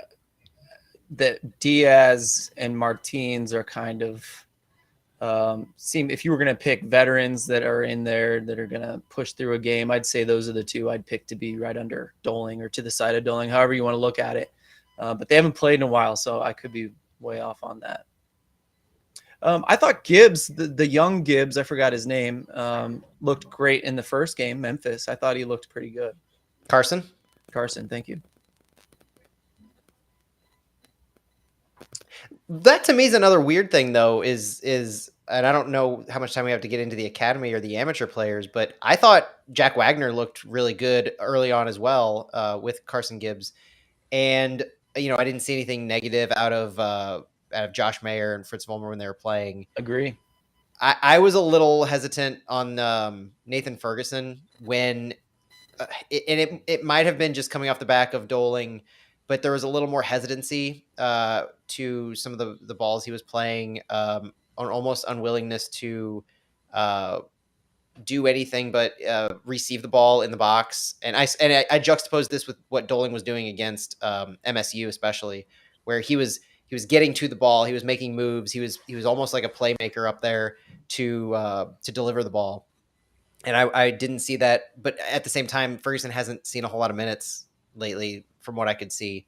A: that Diaz and Martins are kind of if you were going to pick veterans that are in there that are going to push through a game, I'd say those are the two I'd pick to be right under Doling or to the side of Doling, however you want to look at it. But they haven't played in a while, so I could be way off on that. I thought Gibbs, the young Gibbs, I forgot his name, looked great in the first game, Memphis. I thought he looked pretty good.
B: Carson,
A: thank you.
B: That to me is another weird thing, though, is and I don't know how much time we have to get into the academy or the amateur players, but I thought Jack Wagner looked really good early on as well with Carson Gibbs. And, I didn't see anything negative out of Josh Mayer and Fritz Vollmer when they were playing.
A: Agree.
B: I was a little hesitant on Nathan Ferguson when it might have been just coming off the back of Doling, but there was a little more hesitancy to some of the balls he was playing, on almost unwillingness to do anything but receive the ball in the box. And I juxtaposed this with what Doling was doing against MSU, especially, where he was getting to the ball, he was making moves, he was almost like a playmaker up there to deliver the ball. And I didn't see that, but at the same time, Ferguson hasn't seen a whole lot of minutes lately, from what I could see,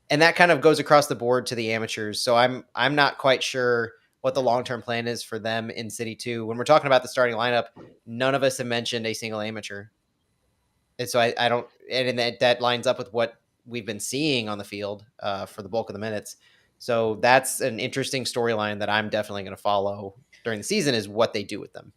B: and that kind of goes across the board to the amateurs. So I'm not quite sure what the long term plan is for them in City 2. When we're talking about the starting lineup, none of us have mentioned a single amateur, and so I don't, and that lines up with what we've been seeing on the field for the bulk of the minutes. So that's an interesting storyline that I'm definitely going to follow during the season, is what they do with them.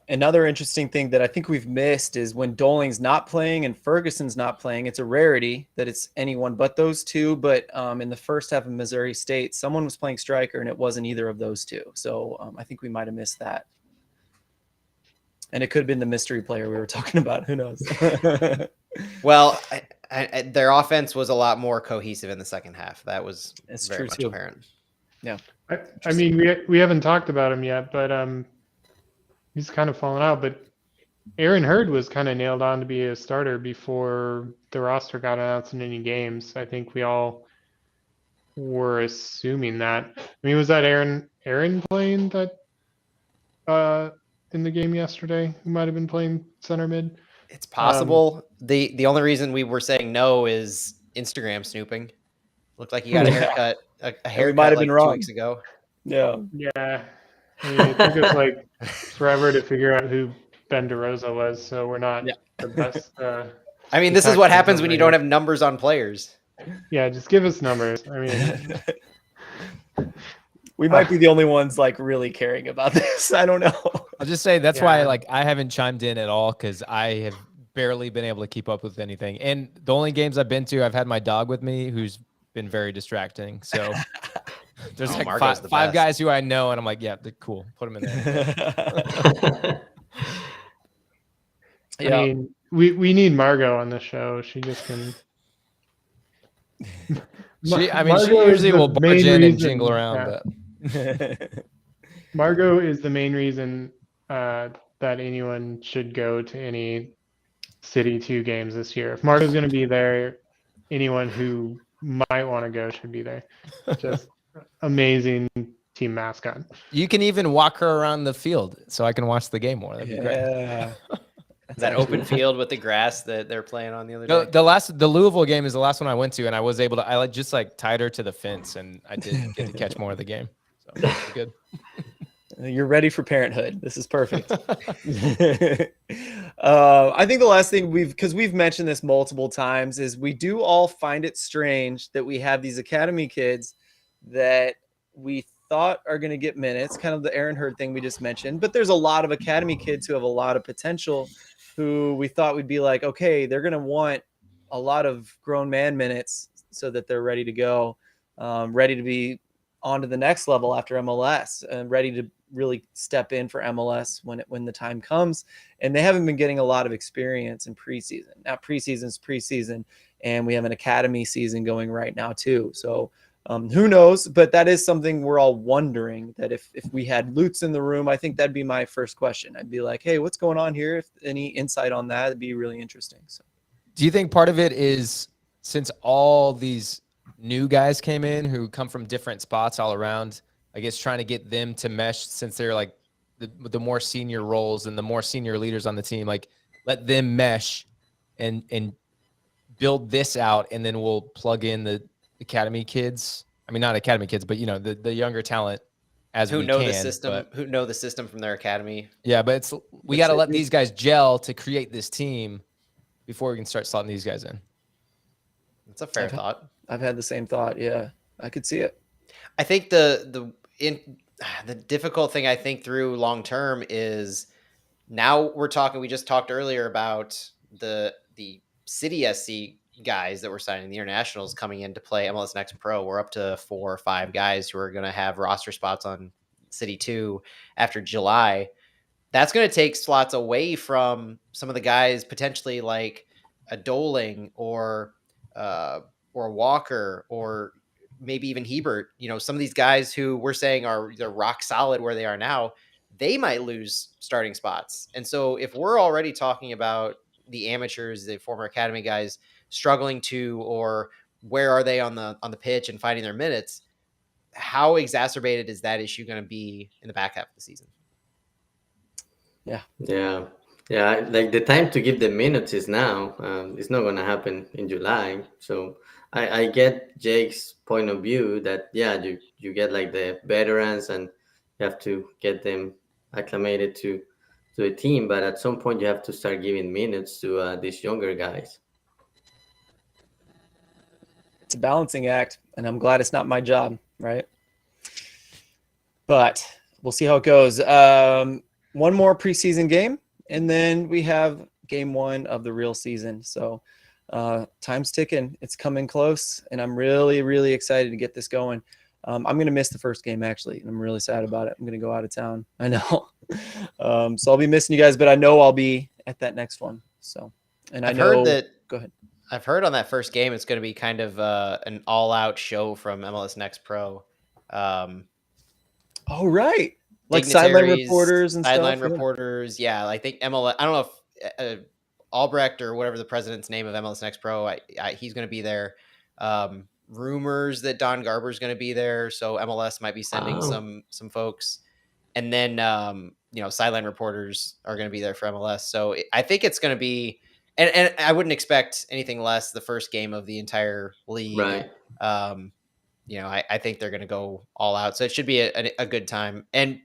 A: Another interesting thing that I think we've missed is when Doling's not playing and Ferguson's not playing, it's a rarity that it's anyone but those two. But in the first half of Missouri State, someone was playing striker and it wasn't either of those two. So I think we might have missed that. And it could have been the mystery player we were talking about. Who knows?
B: Well, their offense was a lot more cohesive in the second half. That was very much apparent.
A: Yeah.
E: I mean, we haven't talked about him yet, but he's kind of fallen out. But Aaron Hurd was kind of nailed on to be a starter before the roster got announced in any games. I think we all were assuming that. I mean, was that Aaron playing that in the game yesterday? Who might have been playing center mid?
B: It's possible. The only reason we were saying no is Instagram snooping. Looked like he got a haircut. A haircut
A: might have
B: like
A: been wrong
B: 2 weeks ago.
A: Yeah.
E: Yeah. I mean, it took us like forever to figure out who Ben DeRosa was, so we're not the best.
B: I mean, this is what happens when you don't have numbers on players.
E: Yeah, just give us numbers. I mean,
A: we might be the only ones like really caring about this. I don't know.
D: I'll just say that's why like I haven't chimed in at all, because I have barely been able to keep up with anything. And the only games I've been to, I've had my dog with me, who's been very distracting. So there's like five guys who I know, and I'm like, yeah, they're cool. Put them in there.
E: I mean, we need Margot on the show. She just can.
D: She usually will barge in and jingle around. But
E: Margot is the main reason that anyone should go to any City 2 games this year. If Margot's going to be there, anyone who might want to go should be there. Just amazing team mascot.
D: You can even walk her around the field so I can watch the game more. That'd be great.
B: That open field with the grass that they're playing on the other day.
D: The Louisville game is the last one I went to, and I was able to. I just tied her to the fence, and I did get to catch more of the game. So that's good.
A: You're ready for parenthood. This is perfect. I think the last thing because we've mentioned this multiple times, is we do all find it strange that we have these academy kids that we thought are going to get minutes, kind of the Aaron Hurd thing we just mentioned. But there's a lot of academy kids who have a lot of potential, who we thought would be like, okay, they're going to want a lot of grown man minutes so that they're ready to go, ready to be on to the next level after MLS, and ready to really step in for MLS when the time comes. And they haven't been getting a lot of experience in preseason. Now preseason's preseason, and we have an academy season going right now too. So who knows? But that is something we're all wondering, that if we had Lutz in the room, I think that'd be my first question. I'd be like, hey, what's going on here? If any insight on that, it'd be really interesting. So
D: do you think part of it is, since all these new guys came in who come from different spots all around, I guess trying to get them to mesh, since they're like the more senior roles and the more senior leaders on the team, like let them mesh and build this out, and then we'll plug in the academy kids. I mean, not academy kids, but the younger talent as
B: who
D: we
B: know
D: can,
B: the system, who know the system from their academy.
D: Yeah, but we got to let these guys gel to create this team before we can start slotting these guys in.
B: That's a fair thought.
A: I've had the same thought. Yeah, I could see it.
B: I think the difficult thing I think through long term is, now we just talked earlier about the City SC guys that we're signing, the internationals coming in to play MLS Next Pro. We're up to 4 or 5 guys who are going to have roster spots on City 2 after July. That's going to take slots away from some of the guys potentially like a Doling or Walker, or maybe even Hebert. Some of these guys who we're saying they're rock solid where they are now, they might lose starting spots. And so if we're already talking about the amateurs, the former academy guys struggling to, or where are they on the pitch and finding their minutes, how exacerbated is that issue going to be in the back half of the season?
A: Yeah.
C: Yeah. Yeah, like the time to give the minutes is now. It's not going to happen in July. So I get Jake's point of view that, yeah, you get like the veterans and you have to get them acclimated to the team. But at some point, you have to start giving minutes to these younger guys.
A: It's a balancing act, and I'm glad it's not my job, right? But we'll see how it goes. One more preseason game, and then we have game one of the real season. So time's ticking. It's coming close, and I'm really, really excited to get this going. I'm going to miss the first game, actually, and I'm really sad about it. I'm going to go out of town. I know. So I'll be missing you guys, but I know I'll be at that next one. So, and
B: I've heard that.
A: Go ahead.
B: I've heard on that first game it's going to be kind of an all-out show from MLS Next Pro.
A: Oh, right. Like sideline reporters and
B: sideline
A: stuff.
B: reporters. Yeah, I think MLS. I don't know if Albrecht or whatever the president's name of MLS Next Pro. He's going to be there. Rumors that Don Garber is going to be there, so MLS might be sending some folks, and then sideline reporters are going to be there for MLS. So I think it's going to be, and I wouldn't expect anything less the first game of the entire league.
C: Right.
B: I think they're going to go all out, so it should be a good time. And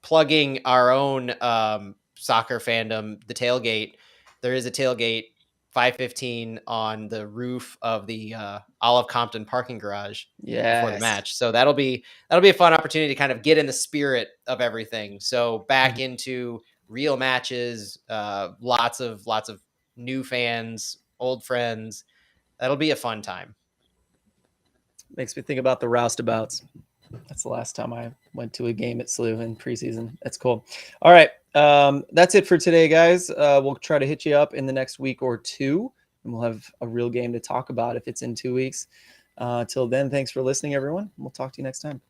B: plugging our own soccer fandom, the tailgate. There is a tailgate 5:15 on the roof of the Olive Compton parking garage before the match. So that'll be a fun opportunity to kind of get in the spirit of everything. So back into real matches, lots of new fans, old friends. That'll be a fun time.
A: Makes me think about the roustabouts. That's the last time I went to a game at SLU in preseason. That's cool. All right. That's it for today, guys. We'll try to hit you up in the next week or two, and we'll have a real game to talk about if it's in 2 weeks. Till then, thanks for listening, everyone. We'll talk to you next time.